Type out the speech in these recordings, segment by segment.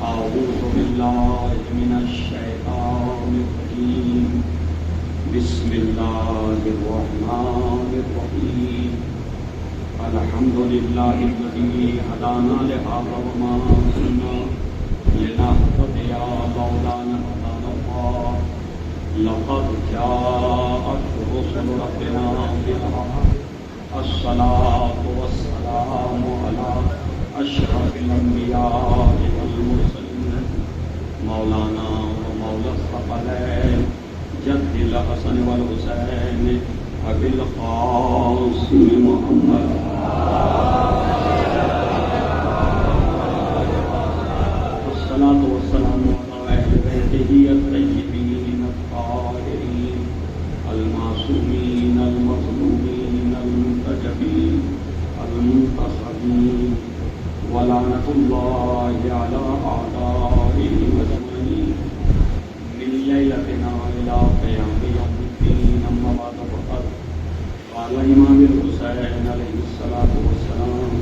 أعوذ بالله من الشيطان الرجيم بسم الله الرحمن الرحيم الحمد لله الذي هدانا لهذا وما كنا لنهتدي لولا أن هدانا الله لقد جاءت رسل ربنا بالحق الصلاة والسلام على أشرف الأنبياء والمرسلين مولانا ومولى الثقلين جد الحسن والحسين أبي القاسم محمد والصلاة والسلام على أهل بيته الطيبين الطاهرين المعصومين المظلومين المنتجبين المنتصرين ولعنة الله على أعدائهم أجمعين من ليلتنا إلى قيام يوم الدين أما بعد فقد قال الإمام الحسين عليه الصلاة والسلام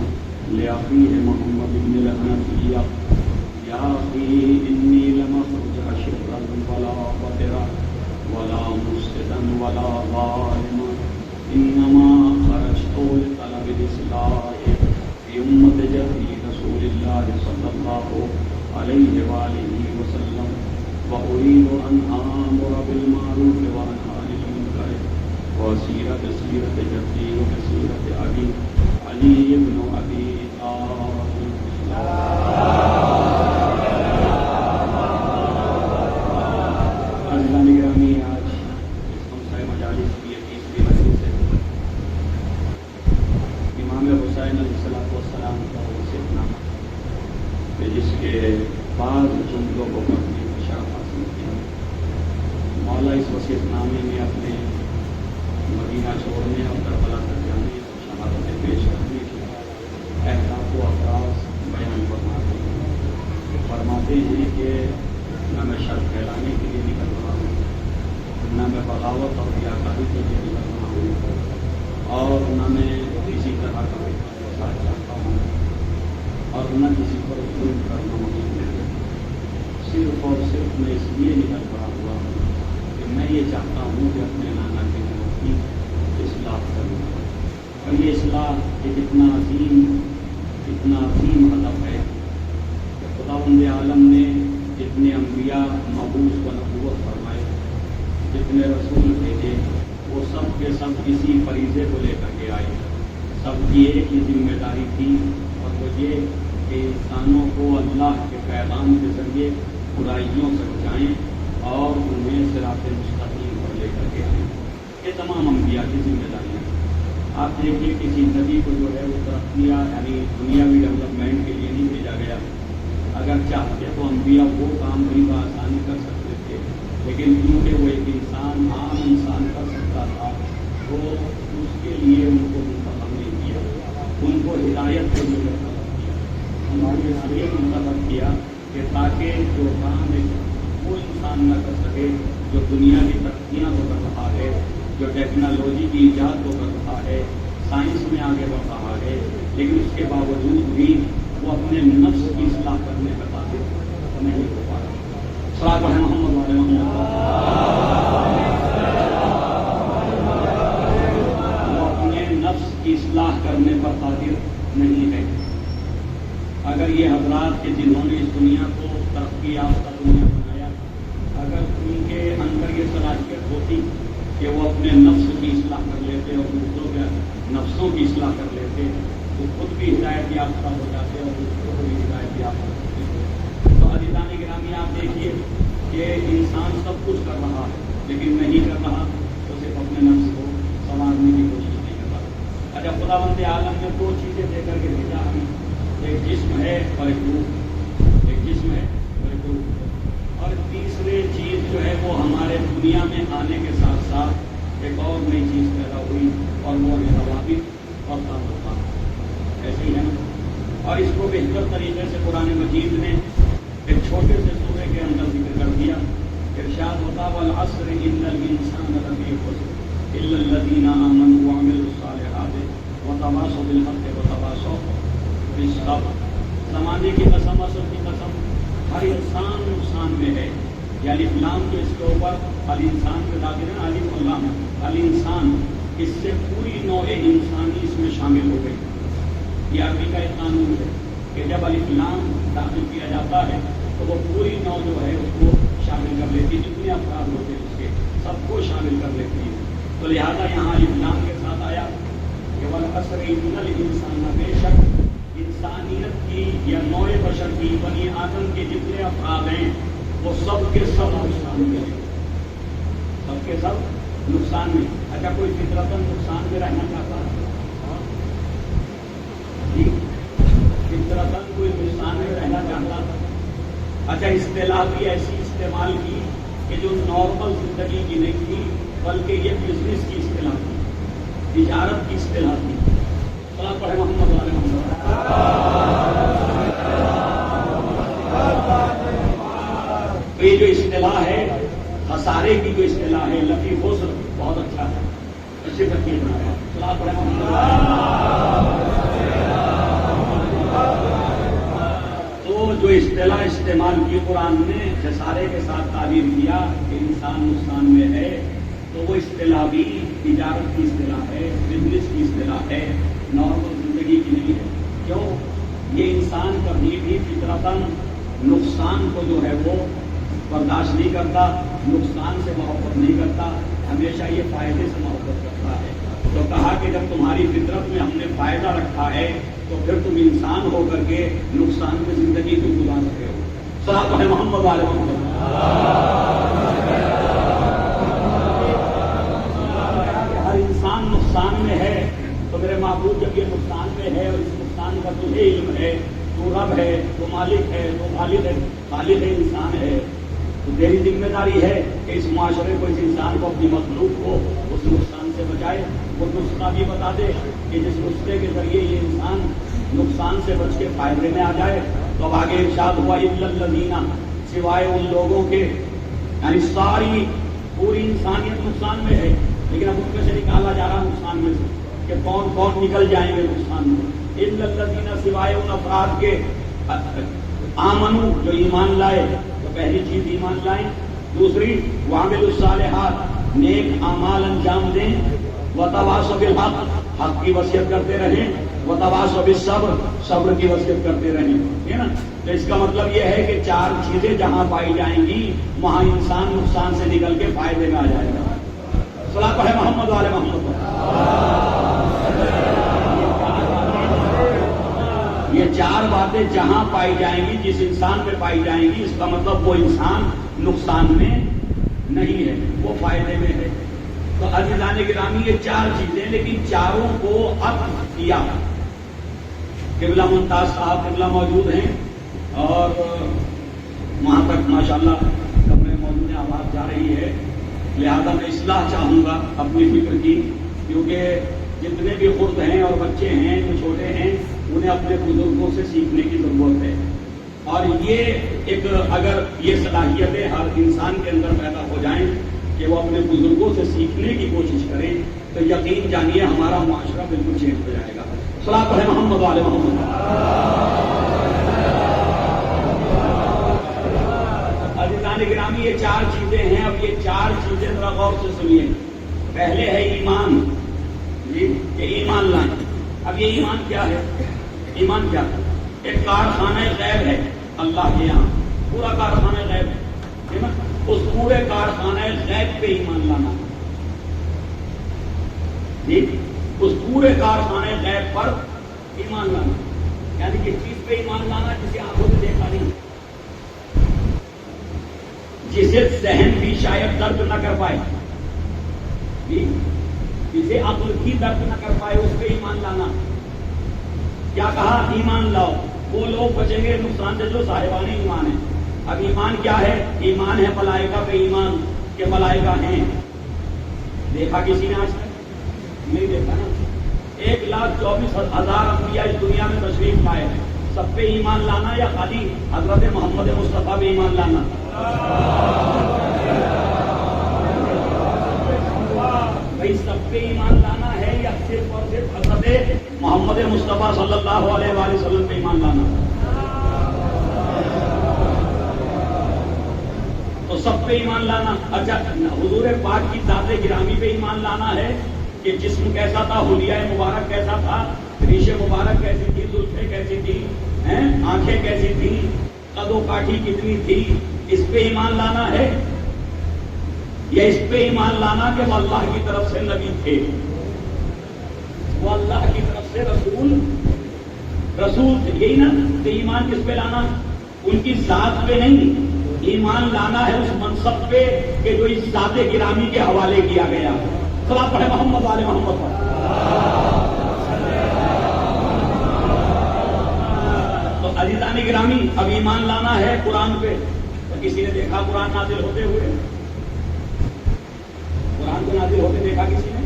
لأخيه محمد بن الحنفية يا أخي إني لم أخرج شرا ولا بدرا ولا مفسدا ولا ظالما إنما خرجت لطلب الإصلاح في أمة جدي رسول الله صلى الله عليه وآله وسلم وأريد أن آمر بالمعروف وأنهى عن المنكر وأسير بسيرة جدي وبسيرة أبي علي بن أبي طالب عزیزان گرامی، آج اس خمسہ مجالس کی 30ویں مجلس ہے۔ امام حسین علیہ السلام کا وصیت نامہ جس کے بعض جملوں کو پڑھنے کا شرف حاصل کیا۔ مولا اس وصیت نامے میں اپنے مدینہ چھوڑنے اور کربلا تک جانے اور شہادتیں پیش کرنے کے اہداف و افراز بیان فرماتے ہیں کہ نہ میں شر پھیلانے کے لیے نکل رہا ہوں، نہ میں بغاوت اور ریاکاری کے لیے نکل رہا ہوں، اور نہ میں کسی طرح کا ساتھ چاہتا ہوں، اور نہ کسی پر ظلم کرنا مقصود ہے۔ صرف اور صرف میں اس لیے نکل پڑا ہوا ہوں کہ میں یہ چاہتا ہوں کہ اپنے نانا کے گھر کی اصلاح کروں، اور یہ اصلاح ایک اتنا عظیم ہدف ہے کہ خداوند عالم نے جتنے انبیاء مبعوث و نبوت فرمائے، جتنے رسول بھیجے، وہ سب کے سب اسی فریضے کو لے کر کے آئے۔ سب کی ایک ہی ذمہ داری تھی، اور وہ یہ کہ انسانوں کو اللہ کے پیغام کے ذریعے برائیوں سے بچائیں اور انہیں صراط مستقیم پر لے کر کے آئیں۔ یہ تمام انبیاء کی ذمہ داریاں ہیں۔ آپ دیکھیے کسی نبی کو جو ہے وہ ترقیہ یعنی دنیاوی ڈیولپمنٹ کے لیے نہیں بھیجا گیا۔ اگر چاہتے تو انبیاء وہ کام بھی بآسانی کر سکتے تھے، لیکن کیونکہ وہ ایک انسان عام انسان کر سکتا تھا تو اس کے لیے ان کو منتخب نہیں کیا، ان کو ہدایت کے لیے منتخب کیا، ہمارے لیے منتخب کیا کہ تاکہ جو کام ہے وہ انسان نہ کر سکے، جو دنیا کی ترقیاں کو کر رہا ہے، جو ٹیکنالوجی کی ایجاد کو کر رہا ہے، سائنس میں آگے بڑھ رہا ہے، لیکن اس کے باوجود بھی وہ اپنے نفس کی اصلاح کرنے کا قادر نہیں ہو پا رہا۔ صلاۃ محمد والے محمد، وہ اپنے نفس کی اصلاح کرنے پر قادر نہیں ہے۔ اگر یہ حضرات کے جنہوں نے اس دنیا کو ترقی یافتہ دنیا بنایا، اگر ان کے اندر یہ صلاحیت ہوتی کہ وہ اپنے نفس کی اصلاح کر لیتے اور دوسروں کے نفسوں کی اصلاح کر لیتے تو خود بھی ہدایت یافتہ ہو جاتے اور دوسروں کو بھی ہدایت یافتہ ہوتے۔ تو عزیزان گرامی، آپ دیکھیے کہ انسان سب کچھ کر رہا ہے لیکن نہیں کر رہا تو صرف اپنے نفس کو سنوارنے کی کوشش نہیں کر رہا۔ اچھا، خداوند عالم نے دو چیزیں دے کر کے بھیجا ہمیں، ایک جسم ہے اور ایک روح، ایک جسم ہے اور ایک روح، اور تیسری چیز جو ہے وہ ہمارے دنیا میں آنے کے ساتھ ساتھ ایک اور نئی چیز پیدا ہوئی اور وہ ہے روابط اور تعلقات۔ ایسے ہی ہے نا؟ اور اس کو بہتر طریقے سے قرآن مجید نے ایک چھوٹے سے سورے کے اندر ذکر کر دیا۔ ارشاد ہوتا والعصر ان الانسان لفی خسر الا الذین آمنوا وعملوا الصالحات وتواصوا بالحق وتواصوا بالصبر۔ زمانے کی قسم، عصر کی قسم، ہر انسان نقصان میں ہے. یعنی لام کے اس کے اوپر الانسان کے داخل ہے، الف واللام الانسان، اس سے پوری نوع انسانی اس میں شامل ہو گئی. یہ عربی کا ایک قانون ہے کہ جب الف لام داخل کیا جاتا ہے تو وہ پوری نوع جو ہے اس کو شامل کر لیتی ہے، جتنے افراد ہوتے ہیں اس کے سب کو شامل کر لیتی ہے. تو لہذا یہاں الف لام کے ساتھ آیا کہ والعصر ان الانسان، بے شک انسانیت کی یا نوع بشر کی، بنی آدم کے جتنے افراد ہیں وہ سب کے سب نقصان میں ہیں، سب کے سب نقصان میں. اچھا کوئی فطرتاً نقصان میں رہنا چاہتا ہے؟ جی فطرتاً کوئی نقصان میں رہنا چاہتا تھا؟ اچھا اصطلاح بھی ایسی استعمال کی کہ جو نارمل زندگی کی نہیں تھی، بلکہ یہ بزنس کی اصطلاح تھی، تجارت کی اصطلاح تھی. صلاۃ پڑھے محمد علیہ وسلم. تو یہ جو اصطلاح ہے خسارے کی، جو اصطلاح ہے لفی خسر، بہت اچھا ہے. اچھے ترکیب بنایا. صلاۃ پڑھے محمد. تو جو اصطلاح استعمال کی قرآن نے خسارے کے ساتھ تعبیر کیا کہ انسان نقصان میں ہے، تو وہ اصطلاح بھی تجارت کی اصطلاح ہے، بزنس کی اصطلاح ہے، نارمل زندگی کی نہیں ہے. کیوں؟ یہ انسان کبھی بھی فطرتاً نقصان کو جو ہے وہ برداشت نہیں کرتا، نقصان سے محبت نہیں کرتا، ہمیشہ یہ فائدے سے محبت کرتا ہے. تو کہا کہ جب تمہاری فطرت میں ہم نے فائدہ رکھا ہے تو پھر تم انسان ہو کر کے نقصان میں زندگی کو گزار رہے ہو. صلاۃ ہے محمد علیہ محمد. ہر انسان نقصان میں ہے، تو میرے معبود جب یہ نقصان میں ہے اور اس نقصان کا تجھے علم ہے، تو رب ہے، تو مالک ہے، تو خالق ہے، خالق ہے، انسان ہے، تو تیری ذمہ داری ہے کہ اس معاشرے کو، اس انسان کو، اپنی مخلوق کو اس نقصان سے بچائے. وہ نسخہ بھی بتا دے کہ جس نسخے کے ذریعے یہ انسان نقصان سے بچ کے فائدے میں آ جائے. تو اب آگے ارشاد ہوا الا الذین، سوائے ان لوگوں کے، یعنی ساری پوری انسانیت نقصان میں ہے، لیکن اب ان میں سے نکالا جا رہا نقصان میں سے کہ کون کون نکل جائیں گے نقصان میں. الا الذین، سوائے ان افراد کے، آمنو، جو ایمان لائے. تو پہلی چیز ایمان لائیں. دوسری وعملوا الصالحات، نیک اعمال انجام دیں. وتواصوا بالحق، حق کی وصیت کرتے رہیں. وتواصوا بالصبر، صبر کی وصیت کرتے رہیں. ہے نا؟ تو اس کا مطلب یہ ہے کہ چار چیزیں جہاں پائی جائیں گی وہاں انسان نقصان سے نکل کے فائدے میں آ جائے گا. صلاۃ پڑھے محمد والے محمد. یہ چار باتیں جہاں پائی جائیں گی، جس انسان میں پائی جائیں گی، اس کا مطلب وہ انسان نقصان میں نہیں ہے، وہ فائدے میں ہے. تو عزیزان گرامی یہ چار چیزیں، لیکن چاروں کو عطف کیا. قبلہ ممتاز صاحب قبلہ موجود ہیں اور وہاں تک ماشاءاللہ کمرے موجود ہیں، آواز جا رہی ہے. لہذا میں اصلاح چاہوں گا اپنی فکر کی، کیونکہ جتنے بھی خرد ہیں اور بچے ہیں جو چھوٹے ہیں انہیں اپنے بزرگوں سے سیکھنے کی ضرورت ہے. اور یہ ایک اگر یہ صلاحیتیں ہر انسان کے اندر پیدا ہو جائیں کہ وہ اپنے بزرگوں سے سیکھنے کی کوشش کریں تو یقین جانیے ہمارا معاشرہ بالکل چینج ہو جائے گا. صلاۃ پڑھے محمد والے محمد. عزیزان گرامی یہ چار چیزیں ہیں. اب یہ چار چیزیں ذرا غور سے سنیے. پہلے ہے ایمان. جی یہ ایمان لائیں. اب یہ ایمان کیا ہے؟ ایمان کیا ہے؟ ایک کارخانہ غیب ہے اللہ کے یہاں، پورا کارخانہ غیب ہے نا. اس پورے کارخانہ غیب پہ ایمان لانا. جی اس پورے کارخانہ غیب پر ایمان لانا، یعنی کہ چیز پہ ایمان لانا جسے آنکھوں سے دیکھا نہیں، جسے ذہن بھی شاید درد نہ کر پائے، جسے عقل بھی درد نہ کر پائے، اس پہ ایمان لانا. کیا کہا؟ ایمان لاؤ. وہ لوگ بچیں گے نقصان سے جو صاحبان ایمان ہیں. اب ایمان کیا ہے؟ ایمان ہے ملائکہ پہ ایمان کہ ملائکہ ہیں. دیکھا کسی نے آج تک؟ نہیں دیکھا نا. 1,24,000 انبیاء اس دنیا میں تشریف لائے، سب پہ ایمان لانا یا خالی حضرت محمد مصطفیٰ پہ ایمان لانا؟ بھائی سب پہ ایمان لانا ہے یا صرف اور صرف حضرت محمد مصطفیٰ صلی اللہ علیہ وآلہ وسلم پہ ایمان لانا؟ تو سب پہ ایمان لانا. اچھا حضور پاک کی ذات گرامی پہ ایمان لانا ہے کہ جسم کیسا تھا, حلیہ مبارک کیسا تھا, ریش مبارک کیسی تھی, زلفیں کیسی تھی, آنکھیں کیسی تھی, قد و کاٹھی کتنی تھی, اس پہ ایمان لانا ہے یا اس پہ ایمان لانا کہ وہ اللہ کی طرف سے نبی تھے, وہ اللہ کی طرف سے رسول تھے, یہی نا. تو ایمان کس پہ لانا؟ ان کی ذات پہ نہیں, ایمان لانا ہے اس منصب پہ کہ جو اس ذات گرامی کے حوالے کیا گیا. صلاۃ پڑھے محمد والے محمد پر. تو عزیزان گرامی, اب ایمان لانا ہے قرآن پہ. تو کسی نے دیکھا قرآن نازل ہوتے ہوئے؟ قرآن کو نازل ہوتے دیکھا کسی نے؟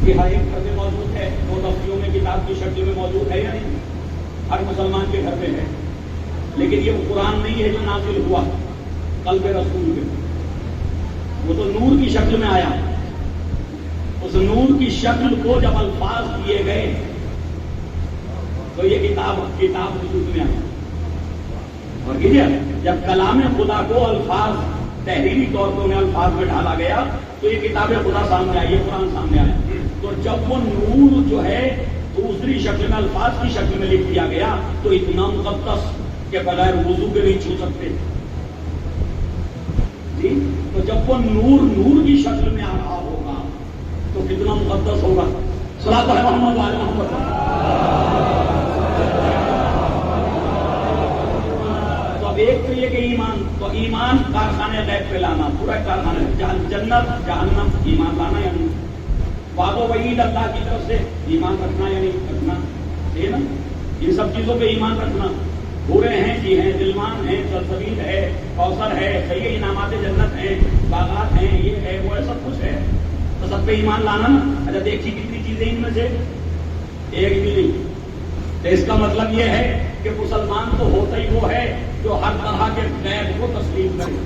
یہ ہر ایک گھر میں موجود ہے, دو دفتیوں میں کتاب کی شکل میں موجود ہے یا نہیں؟ ہر مسلمان کے گھر میں ہے. لیکن یہ قرآن نہیں ہے جو نازل ہوا قلب رسول پہ, وہ تو نور کی شکل میں آیا. اس نور کی شکل کو جب الفاظ دیے گئے تو یہ کتاب وجود میں آئی. اور جب کلام خدا کو الفاظ تحریری طور پر انہیں الفاظ میں ڈالا گیا تو یہ کتاب خدا سامنے آئی, یہ قرآن سامنے آیا. تو جب وہ نور جو ہے دوسری شکل میں الفاظ کی شکل میں لکھ دیا گیا تو اتنا مقدس کہ بغیر وضو کے نہیں چھو سکتے جی. تو جب وہ نور کی شکل میں آ رہا ہوگا تو کتنا مقدس ہوگا. صلاۃ علی محمد وعلی محمد. تو اب ایک تو یہ کہ ایمان, تو ایمان کارخانے غیب پہ لانا, پورا کارخانے جنت جہنم ایمان لانا یا نہیں, وعد و وعید اللہ کی طرف سے ایمان رکھنا یا نہیں رکھنا, ٹھیک نا. ان سب چیزوں پہ ایمان رکھنا. بورے ہیں جی ہیں, دلمان ہیں, سلسبیل ہے, کوثر ہے, صحیح انعامات جنت ہیں, باغات ہیں, یہ ہے وہ ہے, سب کچھ ہے. تو سب پہ ایمان لانا نا. اچھا دیکھیے کتنی چیزیں ان میں سے ایک بھی نہیں. تو اس کا مطلب یہ ہے کہ مسلمان تو ہوتا ہی وہ ہے جو ہر طرح کے غیب کو تسلیم کرے.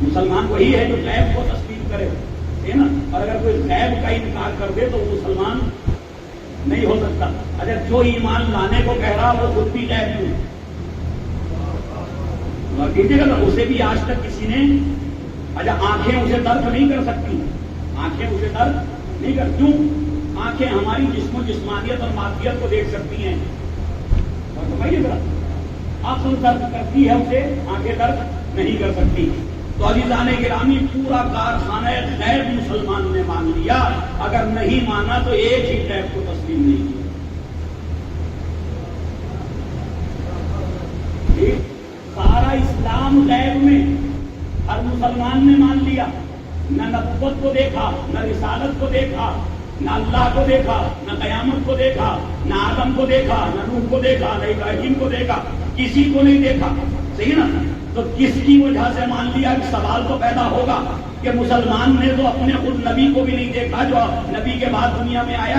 مسلمان وہی ہے جو غیب کو تسلیم کرے, ہے نا. اور اگر کوئی غیب کا انکار کر دے تو وہ مسلمان نہیں ہو سکتا. اگر جو ایمان لانے کو کہہ رہا وہ خود بھی غیب نہیں. کیجیے گا نا, اسے بھی آج تک کسی نے, اچھا آنکھیں اسے درک نہیں کر سکتی, آنکھیں اسے درک نہیں کر. کیوں؟ آنکھیں ہماری جسم و جسمانیت اور مادیت کو دیکھ سکتی ہیں. اور سمجھیے ذرا, عقل درک کرتی ہے, اسے آنکھیں درک نہیں کر سکتی. تو عزیزان گرامی, پورا کارخانہ غیب مسلمان نے مان لیا. اگر نہیں مانا تو ایک ہی غیب کو تسلیم نہیں کیا. سارا اسلام غیب میں ہر مسلمان نے مان لیا. نہ نبوت کو دیکھا, نہ رسالت کو دیکھا, نہ اللہ کو دیکھا, نہ قیامت کو دیکھا, نہ آدم کو دیکھا, نہ نوح کو دیکھا, نہ ابراہیم کو دیکھا, کسی کو نہیں دیکھا. صحیح نا. تو کس کی وجہ سے مان لیا؟ کہ سوال تو پیدا ہوگا کہ مسلمان نے تو اپنے خود نبی کو بھی نہیں دیکھا جو نبی کے بعد دنیا میں آیا,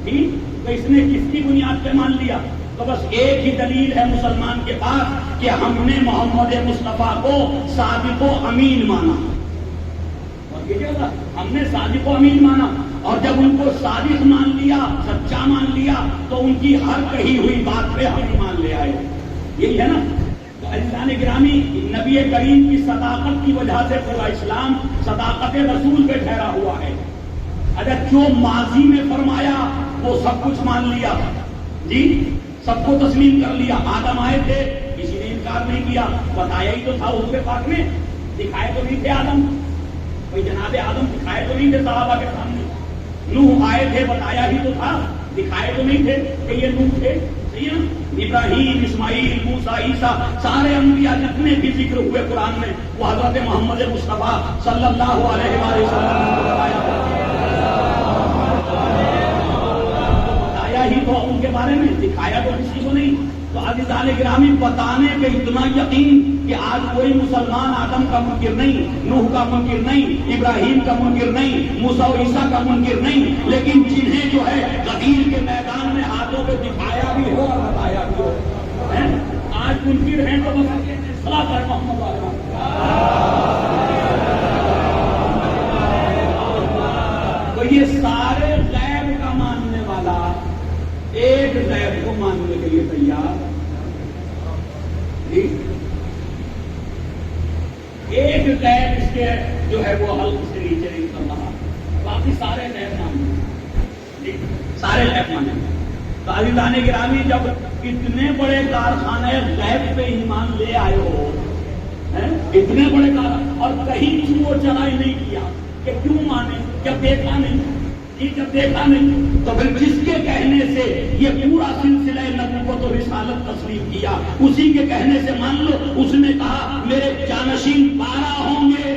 ٹھیک. تو اس نے کس کی بنیاد پہ مان لیا؟ تو بس ایک ہی دلیل ہے مسلمان کے پاس کہ ہم نے محمد مصطفیٰ کو صادق و امین مانا. اور کیا ہم نے صادق و امین مانا, اور جب ان کو صادق مان لیا, سچا مان لیا, تو ان کی ہر کہی ہوئی بات پہ ہم ایمان لے آئے. یہی ہے نا. تو عزیزان گرامی, نبی کریم کی صداقت کی وجہ سے پورا اسلام صداقت رسول پہ ٹھہرا ہوا ہے. اگر جو ماضی میں فرمایا وہ سب کچھ مان لیا جی, سب کو تسلیم کر لیا. آدم آئے تھے, کسی نے انکار نہیں کیا, بتایا ہی تو تھا حضور پاک نے, دکھائے تو نہیں تھے آدم, کوئی جناب آدم دکھائے تو نہیں تھے صحابہ کے سامنے. نوح آئے تھے, بتایا ہی تو تھا, دکھائے تو نہیں تھے کہ یہ نوح تھے. ابراہیم, اسماعیل, موسیٰ, عیسیٰ, سارے انبیاء جتنے بھی ذکر ہوئے قرآن میں وہ حضرت محمد مصطفیٰ صلی اللہ علیہ وسلم کو بتایا ہی تو ان کے بارے میں, دکھایا تو کسی کو نہیں. تو عزیزان گرامی, بتانے پہ اتنا یقین کہ آج کوئی مسلمان آدم کا منکر نہیں, نوح کا منکر نہیں, ابراہیم کا منکر نہیں, موسیٰ و عیسیٰ کا منکر نہیں, لیکن جنہیں جو ہے غدیر کے میدان میں ہاتھوں پہ دکھایا بھی ہو اور بتایا بھی ہو, آج منکر ہیں. تو صلاۃ علی محمد وعلی محمد. تو یہ سارے غیب کا ماننے والا ایک غیب کو ماننے کے لیے تیار. ایک غیب اس کے جو ہے وہ حلق سے نیچے نہیں اتر رہا، باقی سارے غیب مانے، سارے غیب مانے۔ تو عزیزان گرامی، جب اتنے بڑے کارخانے غیب پہ ایمان لے آئے ہو، اتنے بڑے اور کہیں چوڑ چڑھائی نہیں کیا کہ کیوں مانے، جب دیکھا نہیں، جب دیکھا نہیں، تو پھر جس کے کہنے سے یہ پورا سلسلہ نبوت و رسالت تسلیم کیا، اسی کے کہنے سے مان لو۔ اس نے کہا میرے جانشین 12 ہوں گے،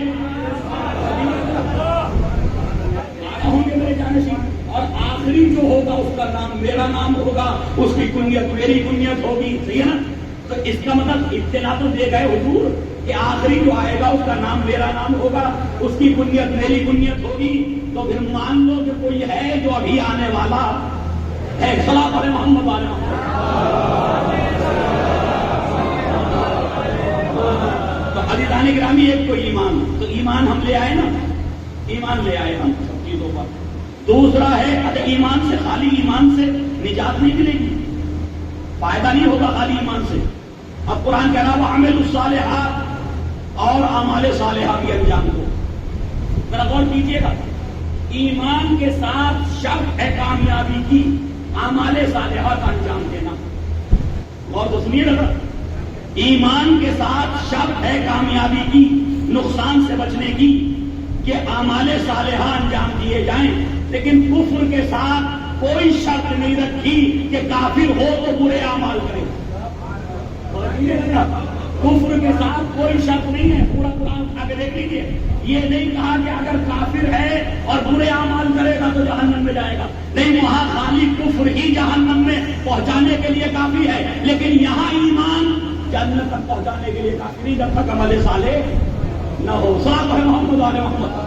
12 ہوں گے میرے جانشین، اور آخری جو ہوگا اس کا نام میرا نام ہوگا، اس کی کنیت میری کنیت ہوگی، صحیح ہے نا؟ تو اس کا مطلب اطلاع تو دے گئے حضور کہ آخری جو آئے گا اس کا نام میرا نام ہوگا، اس کی کنیت میری کنیت ہوگی۔ تو پھر مان لو کہ کوئی ہے جو ابھی آنے والا ہے۔ صلاۃ علی محمد علیہ تو عزیزان گرامی، ایک تو ایمان، تو ایمان ہم لے آئے نا، ایمان لے آئے ہم سب چیزوں پر۔ دوسرا ہے ایمان سے، خالی ایمان سے نجات نہیں ملے گی، فائدہ نہیں ہوگا خالی ایمان سے۔ اب قرآن کہہ رہا ہے وَعَمِلُوا الصَّالِحَاتِ، اور اعمال صالحہ بھی انجام دو۔ ذرا غور کیجیے گا، ایمان کے ساتھ شرط ہے کامیابی کی اعمال صالحہ کا انجام دینا۔ غور تو سنیے گا، ایمان کے ساتھ شرط ہے کامیابی کی، نقصان سے بچنے کی، کہ اعمال صالحہ انجام دیے جائیں۔ لیکن کفر کے ساتھ کوئی شرط نہیں رکھی کہ کافر ہو تو برے اعمال کرے۔ کفر کے ساتھ کوئی شرط نہیں ہے، پورا قرآن اٹھا کے دیکھ لیجیے۔ یہ نہیں کہا کہ اگر کافر ہے اور برے اعمال کرے گا تو جہنم میں جائے گا، نہیں، وہاں خالی کفر ہی جہنم میں پہنچانے کے لیے کافی ہے، لیکن یہاں ایمان جنت تک پہنچانے کے لیے کافی نہیں، جب تک عمل صالح نہ ہو۔ صلاۃ علی محمد علیہ محمد۔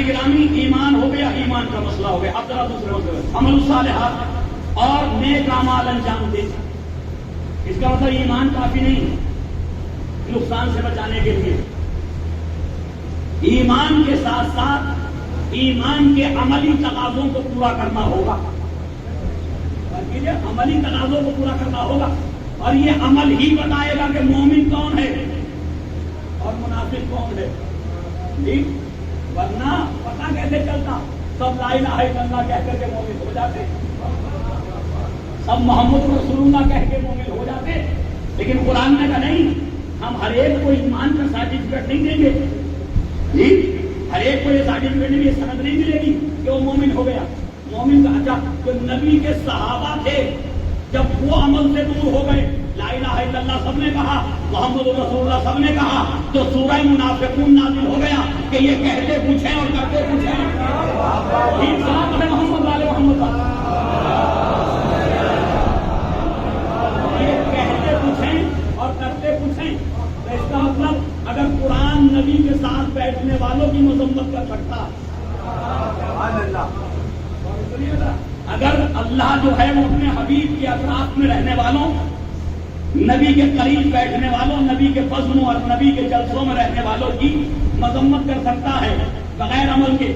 گرامی، ایمان ہو گیا، ایمان کا مسئلہ ہو گیا۔ اب ذرا دوسرے مسئلے، عمل الصالحات اور نیک اعمال انجام دے۔ اس کا مطلب ایمان کافی نہیں نقصان سے بچانے کے لیے، ایمان کے ساتھ ساتھ ایمان کے عملی تقاضوں کو پورا کرنا ہوگا، عملی تقاضوں کو پورا کرنا ہوگا، اور یہ عمل ہی بتائے گا کہ مومن کون ہے اور منافق کون ہے۔ ٹھیک، ورنہ پتہ کیسے چلتا؟ سب لا الہ الا اللہ کہہ کر کے مومن ہو جاتے، سب محمد رسول اللہ کہہ کے مومن ہو جاتے، لیکن قرآن نے کہا نہیں، ہم ہر ایک کو ایمان کا سرٹیفکیٹ نہیں دیں گے، ہر ایک کو یہ سرٹیفکیٹ نہیں، یہ سند نہیں ملے گی کہ وہ مومن ہو گیا۔ مومن کا اچھا، جو نبی کے صحابہ تھے جب وہ عمل سے دور ہو گئے، لا الہ الا اللہ سب نے کہا، محمد رسول اللہ سب نے کہا، تو سورہ منافقون نازل ہو گیا کہ یہ کہتے پوچھیں اور کرتے پوچھیں۔ محمد علیہ محمد، یہ کہتے پوچھیں اور کرتے پوچھیں، تو اس کا مطلب اگر قرآن نبی کے ساتھ بیٹھنے والوں کی مذمت کر سکتا، اگر اللہ جو ہے وہ اپنے حبیب کے اطراف میں رہنے والوں، نبی کے قریب بیٹھنے والوں، نبی کے فضلوں اور نبی کے جلسوں میں رہنے والوں کی مذمت کر سکتا ہے بغیر عمل کے،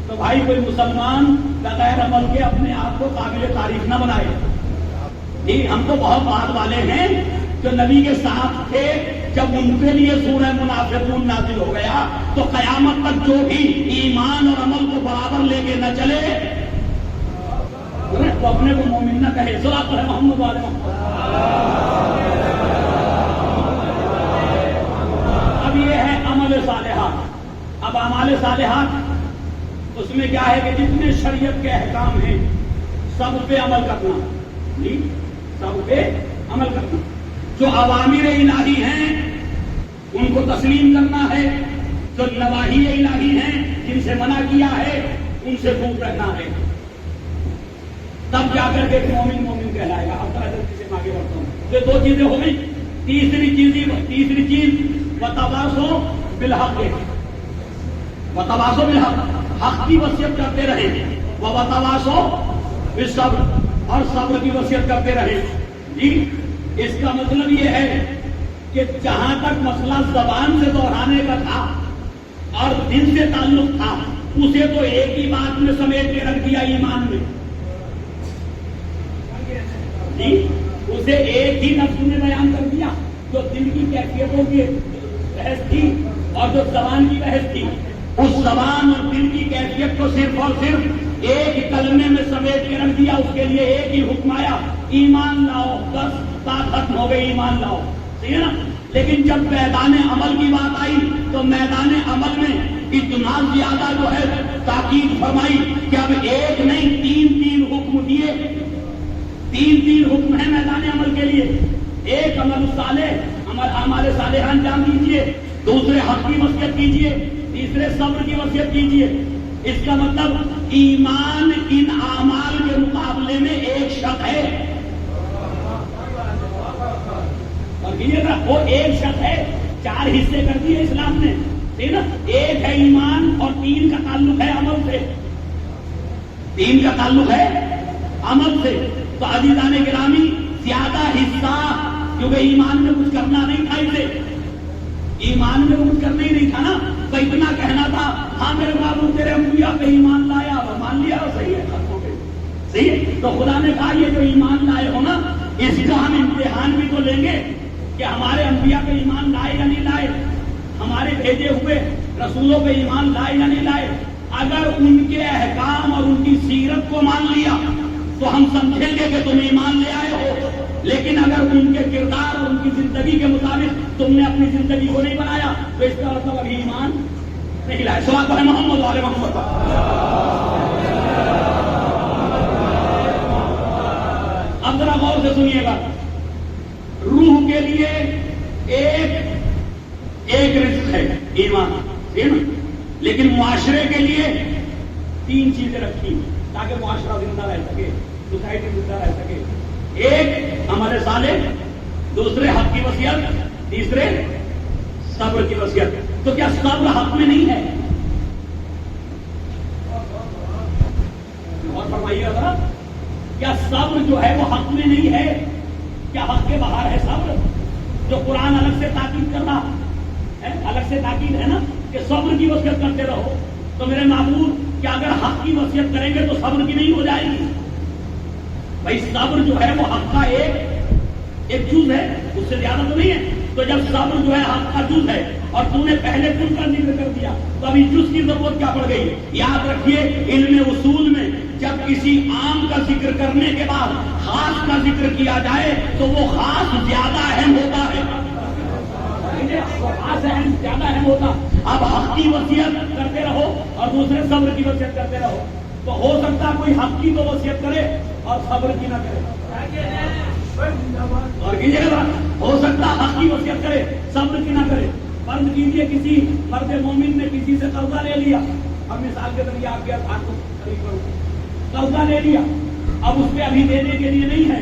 تو بھائی کوئی مسلمان بغیر عمل کے اپنے آپ کو قابل تعریف نہ بنائے۔ جی ہم تو بہت بعد والے ہیں جو نبی کے ساتھ تھے جب ان کے لیے سورہ منافقون نازل ہو گیا، تو قیامت تک جو بھی ایمان اور عمل کو برابر لے کے نہ چلے وہ اپنے کو مومن نہ کہے۔ صلاۃ علی محمد علیہ محمد۔ اب یہ ہے عمل صالحات۔ اب اعمال صالحات اس میں کیا ہے کہ جتنے شریعت کے احکام ہیں سب پہ عمل کرنا، سب پہ عمل کرنا، جو اوامر الہی ہیں ان کو تسلیم کرنا ہے، جو نواہی الہی ہیں جن سے منع کیا ہے ان سے دور رہنا ہے، تب جا کر کے مومن مومن کہلائے گا۔ اب طرح سے آگے بڑھتا ہوں، یہ دو چیزیں ہو گئی۔ تیسری چیز وتواصوا بالحق، وتواصوا بالحق، حق کی وصیت کرتے رہے، وتواصوا بالصبر، اور صبر کی وصیت کرتے رہے۔ جی اس کا مطلب یہ ہے کہ جہاں تک مسئلہ زبان سے دہرانے کا تھا اور دل سے تعلق تھا اسے تو ایک ہی بات میں سمیٹ کے رکھ دیا ایمان میں جی، اسے ایک ہی لفظ میں بیان کر دیا. جو دل کی کیفیتوں کی بحث تھی اور جو زبان کی بحث تھی اس زبان اور دل کی کیفیت کو صرف اور صرف ایک کلمے میں سمیٹ کے رکھ دیا. اس کے لیے ایک ہی حکم آیا ایمان لاؤ، بس بات ختم ہو گئی ایمان لاؤ. ٹھیک ہے نا. لیکن جب میدان عمل کی بات آئی تو میدان عمل میں اتنا زیادہ جو ہے تاکید فرمائی کہ اب ایک نہیں تین حکم دیے. تین حکم ہے میدان عمل کے لیے. ایک عمل صالح، ہمارے صالح انجام دیجیے. دوسرے حق کی وصیت کیجیے. تیسرے صبر کی وصیت کیجیے. اس کا مطلب ایمان ان اعمال کے مقابلے میں ایک شرط ہے. وہ ایک شرط ہے. 4 حصے کر دیے اسلام نے. ٹھیک نا. ایک ہے ایمان اور 3 کا تعلق ہے عمل سے. 3 کا تعلق ہے عمل سے. تو عزیزان گرامی زیادہ حصہ کیونکہ ایمان میں کچھ کرنا نہیں تھا. اسے ایمان میں کچھ کرنا ہی نہیں تھا نا. تو اتنا کہنا تھا ہاں میرے بابو تیرے انبیاء پہ ایمان لایا اور مان لیا. صحیح ہے صحیح ہے. تو خدا نے کہا یہ جو ایمان لائے ہو نا اس کا ہم امتحان بھی تو لیں گے کہ ہمارے انبیاء پہ ایمان لائے یا نہیں لائے، ہمارے بھیجے ہوئے رسولوں پہ ایمان لائے یا نہیں لائے. اگر ان کے احکام اور ان کی سیرت کو مان لیا تو ہم سمجھیں گے کہ تم ایمان لے آئے ہو. لیکن اگر ان کے کردار اور ان کی زندگی کے مطابق تم نے اپنی زندگی کو نہیں بنایا تو اس کا مطلب ابھی ایمان نہیں لائے. صلوات ہے محمد والے محمد. اب ذرا غور سے سنیے گا. روح کے لیے ایک رزق ہے ایمان، لیکن معاشرے کے لیے 3 چیزیں رکھی تاکہ معاشرہ زندہ رہ سکے، سوسائٹی زندہ رہ سکے. ایک عمل صالح، دوسرے حق کی وصیت، تیسرے صبر کی وصیت. تو کیا صبر حق میں نہیں ہے؟ اور فرمائیے گا کیا صبر جو ہے وہ حق میں نہیں ہے؟ کیا حق کے باہر ہے صبر؟ جو قرآن الگ سے تاکید کر رہا ہے، الگ سے تاکید ہے نا کہ صبر کی وصیت کرتے رہو. تو میرے معبود کیا اگر حق کی وصیت کریں گے تو صبر کی نہیں ہو جائے گی؟ بھائی صبر جو ہے وہ حق کا ایک جز ہے، اس سے زیادہ تو نہیں ہے. تو جب صبر جو ہے حق کا جز ہے اور تم نے پہلے جز کا ذکر کر دیا تو ابھی جز کی ضرورت کیا پڑ گئی؟ یاد رکھیے علم اصول میں جب کسی عام کا ذکر کرنے کے بعد خاص کا ذکر کیا جائے تو وہ خاص زیادہ اہم ہوتا ہے. خاص اہم زیادہ اہم ہوتا. اب حق کی وصیت کرتے رہو اور دوسرے صبر کی وصیت کرتے رہو. تو ہو سکتا ہے کوئی حق کی تو وصیت کرے اور صبر کی نہ کرے. اور کیجیے گا ہو سکتا حق کی وصیت کرے صبر کی نہ کرے. فرض کیجیے کسی مرد مومن نے کسی سے قرضہ لے لیا. اب مثال کے ذریعے آپ کے ہاتھ کو قرضہ لے لیا. اب اس پہ ابھی دینے کے لیے نہیں ہے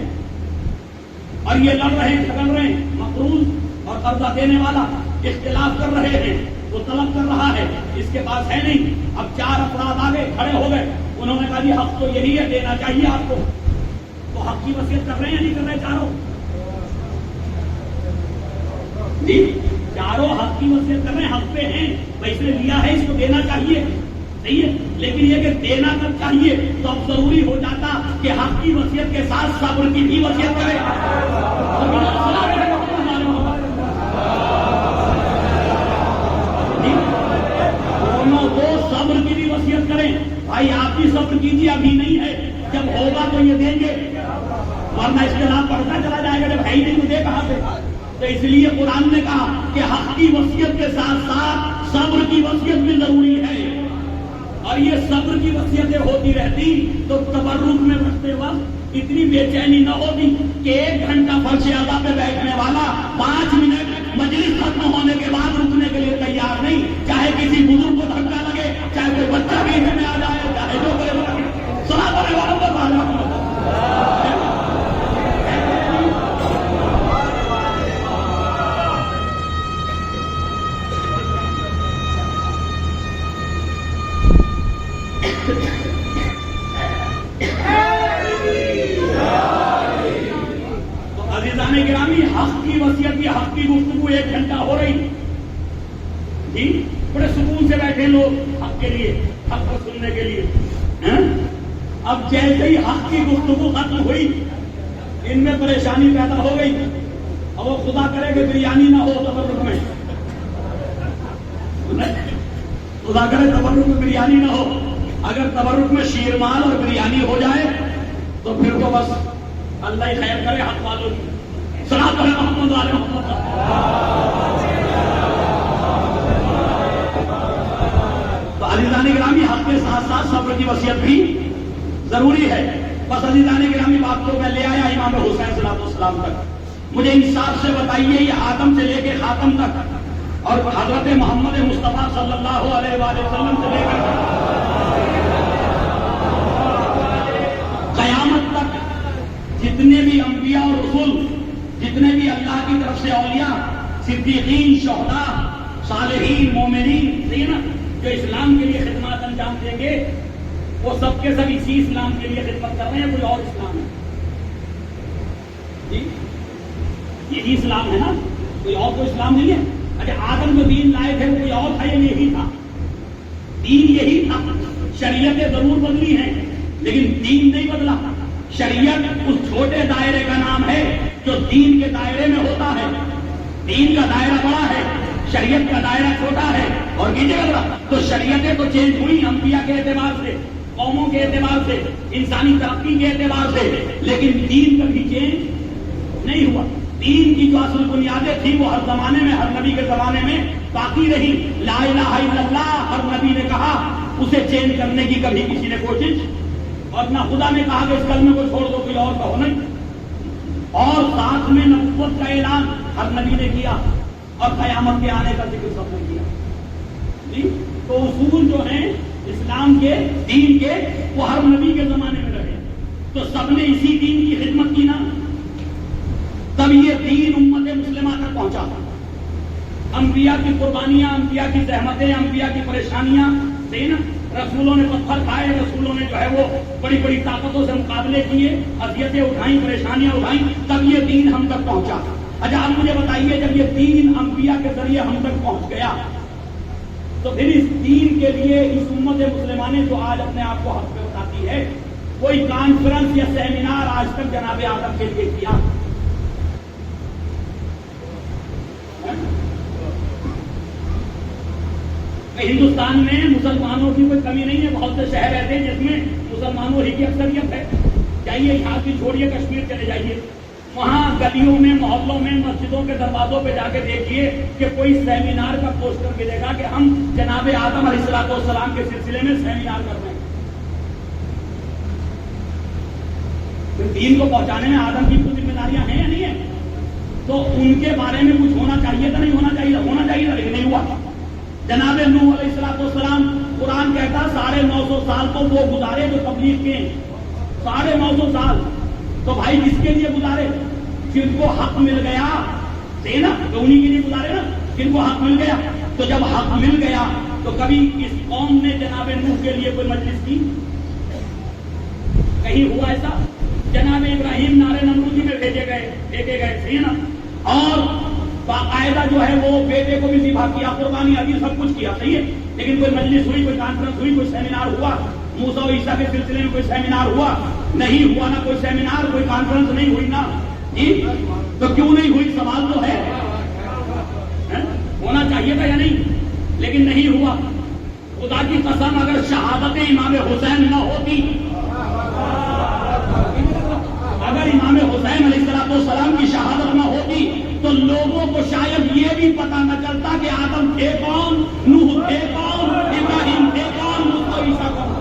اور یہ لڑ رہے ہیں جھگڑ رہے ہیں. مقروض اور قرضہ دینے والا اختلاف کر رہے ہیں. وہ طلب کر رہا ہے، اس کے پاس ہے نہیں. اب 4 افراد آگے کھڑے ہو گئے. انہوں نے کہا جی حق تو یہی ہے، دینا چاہیے آپ کو. تو حق کی وصیت کر رہے ہیں نہیں کر رہے چاروں؟ جی چاروں حق کی وصیت کر رہے ہیں، حق پہ ہیں. پیسے لیا ہے، اس کو دینا چاہیے. صحیح ہے. لیکن یہ کہ دینا کب چاہیے تو اب ضروری ہو جاتا کہ حق کی وصیت کے ساتھ صبر کی بھی وصیت کرے. دونوں کو صبر کی بھی وصیت کریں. بھائی آپ بھی صبر کیجیے، ابھی نہیں ہے، جب ہوگا تو یہ دیں گے، ورنہ اس کے خلاف بڑھتا چلا جائے گا. جب ہے ہی نہیں تو دے کہاں سے؟ تو اس لیے قرآن نے کہا کہ حق کی وصیت کے ساتھ ساتھ صبر کی وصیت بھی ضروری ہے. اور یہ صبر کی وصیتیں ہوتی رہتی تو تبرک میں رکھتے وقت اتنی بے چینی نہ ہوتی کہ 1 گھنٹہ فرش ادا پہ بیٹھنے والا 5 منٹ مجلس ختم ہونے کے بعد رکنے کے لیے تیار نہیں. چاہے کسی بزرگ کو دھکا لگے، چاہے کوئی بچہ بیچ میں آ جائے، چاہے جو کرے سنا کرے والوں کو بالا. گرامی حق کی وصیت، یہ حق کی گفتگو گفتگو 1 گھنٹہ ہو رہی جی، بڑے سکون سے بیٹھے لوگ حق کے لیے، حق کو سننے کے لیے. اب جیسے ہی حق کی گفتگو ختم ہوئی ان میں پریشانی پیدا ہو گئی. اور وہ خدا کرے کہ بریانی نہ ہو تبرک میں، خدا کرے تبرک میں بریانی نہ ہو. اگر تبرک میں شیرمال اور بریانی ہو جائے تو پھر تو بس اللہ ہی خیر کرے حق والوں کی. صلاۃ علی محمد علیہ محمد. تو عزیزان گرامی، حق کے ساتھ ساتھ صبر کی وصیت بھی ضروری ہے. بس عزیزان گرامی، بات کو میں لے آیا امام حسین صلی اللہ علیہ وسلم تک. مجھے انصاف سے بتائیے، یہ آدم سے لے کے خاتم تک اور حضرت محمد مصطفیٰ صلی اللہ علیہ وآلہ وسلم سے لے کر قیامت تک جتنے بھی انبیاء اور رسول، جتنے بھی اللہ کی طرف سے اولیاء، صدیقین، شہداء، صالحین، مومنین جو اسلام کے لیے خدمات انجام دیں گے، وہ سب کے سب اسی اسلام کے لیے خدمت کر رہے ہیں. کوئی اور اسلام ہے جی؟ یہی اسلام ہے نا، کوئی اور کوئی اسلام نہیں ہے. اچھا، آدم جو دین لائے تھے وہ کوئی اور تھا یا یہی تھا؟ دین یہی تھا. شریعتیں ضرور بدلی ہیں لیکن دین نہیں بدلا. شریعت اس چھوٹے دائرے کا نام ہے جو دین کے دائرے میں ہوتا ہے. دین کا دائرہ بڑا ہے، شریعت کا دائرہ چھوٹا ہے. اور کیجیے گا تو شریعتیں تو چینج ہوئی انبیاء کے اعتبار سے، قوموں کے اعتبار سے، انسانی ترقی کے اعتبار سے، لیکن دین کبھی چینج نہیں ہوا. دین کی جو اصل بنیادیں تھی وہ ہر زمانے میں، ہر نبی کے زمانے میں باقی رہی. لا الہ الا اللہ ہر نبی نے کہا، اسے چینج کرنے کی کبھی کسی نے کوشش، اور نہ خدا نے کہا کہ اس کلمے کو چھوڑ دو کوئی اور کہو نہیں. اور ساتھ میں نبوت کا اعلان ہر نبی نے کیا اور قیامت کے آنے کا ذکر سب نے کیا جی. تو اصول جو ہیں اسلام کے، دین کے، وہ ہر نبی کے زمانے میں رہے. تو سب نے اسی دین کی خدمت کی نا، تب یہ دین امت مسلمہ تک پہنچا. انبیاء کی قربانیاں، انبیاء کی زحمتیں، انبیاء کی پریشانیاں سے نا، رسولوں نے پتھر کھائے، رسولوں نے جو ہے وہ بڑی بڑی طاقتوں سے مقابلے کیے، اذیتیں اٹھائیں، پریشانیاں اٹھائیں، تب یہ دین ہم تک پہنچا. اچھا، اب مجھے بتائیے، جب یہ دین انبیاء کے ذریعے ہم تک پہنچ گیا تو پھر اس دین کے لیے اس امت مسلمہ نے جو آج اپنے آپ کو حق پہ بتاتی ہے، کوئی کانفرنس یا سیمینار آج تک جناب آدم کے لیے کیا؟ ہندوستان میں مسلمانوں کی کوئی کمی نہیں ہے. بہت سے شہر ایسے ہیں جس میں مسلمانوں ہی کی اکثریت ہے. جائیے یہاں کی چھوڑیے، کشمیر چلے جائیے، وہاں گلیوں میں، محلوں میں، مسجدوں کے دروازوں پہ جا کے دیکھیے کہ کوئی سیمینار کا پوسٹر ملے گا کہ ہم جناب آدم علیہ السلام کے سلسلے میں سیمینار کر رہے ہیں. دین کو پہنچانے میں آدم کی کچھ ذمہ داریاں ہیں یا نہیں ہیں؟ تو ان کے بارے میں کچھ ہونا چاہیے تھا، نہیں ہونا چاہیے تھا؟ ہونا چاہیے تھا لیکن نہیں ہوا. جناب نوح علیہ السلام، قرآن کہتا 950 سال تو وہ گزارے جو تبلیغ کے، 950 سال. تو بھائی کس کے لیے گزارے؟ جن کو حق مل گیا نا، تو انہیں کے لیے گزارے نا، جن کو حق مل گیا. تو جب حق مل گیا تو کبھی اس قوم نے جناب نوح کے لیے کوئی مجلس کی؟ کہیں ہوا ایسا؟ جناب ابراہیم نارے نمرودی میں بھیجے گئے صحیح نا، اور باقاعدہ جو ہے وہ بیٹے کو بھی ذبح کیا، قربانی ابھی سب کچھ کیا، صحیح ہے. لیکن کوئی مجلس ہوئی، کوئی کانفرنس ہوئی، کوئی سیمینار ہوا؟ موسیٰ و عیسیٰ کے سلسلے میں کوئی سیمینار ہوا؟ نہیں ہوا نا. کوئی سیمینار، کوئی کانفرنس نہیں ہوئی نا جی. تو کیوں نہیں ہوئی؟ سوال تو ہے. ہونا چاہیے تھا یا نہیں؟ لیکن نہیں ہوا. خدا کی قسم اگر شہادت امام حسین نہ ہوتی، اگر امام حسین علیہ السلام کی شہادت نہ ہوتی تو لوگوں کو شاید یہ بھی پتا نہ چلتا کہ آدم تھے کون، نوح تھے کون، ابراہیم تھے کون، موسیٰ عیسیٰ کون.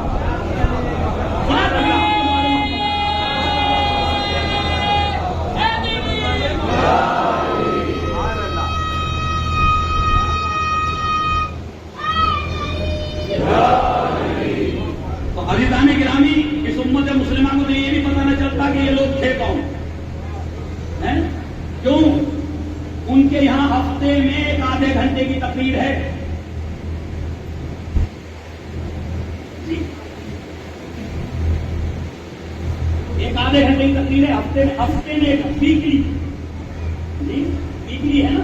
تو عزیزان گرامی، اس امت مسلمہ کو تو یہ بھی پتا نہ چلتا کہ یہ لوگ تھے کون. کیوں؟ ان کے یہاں ہفتے میں 1 آدھے گھنٹے کی تقریر ہے جی، 1 آدھے گھنٹے کی تقریر ہے ہفتے میں ایک ویکلی جی، ویکلی ہے نا.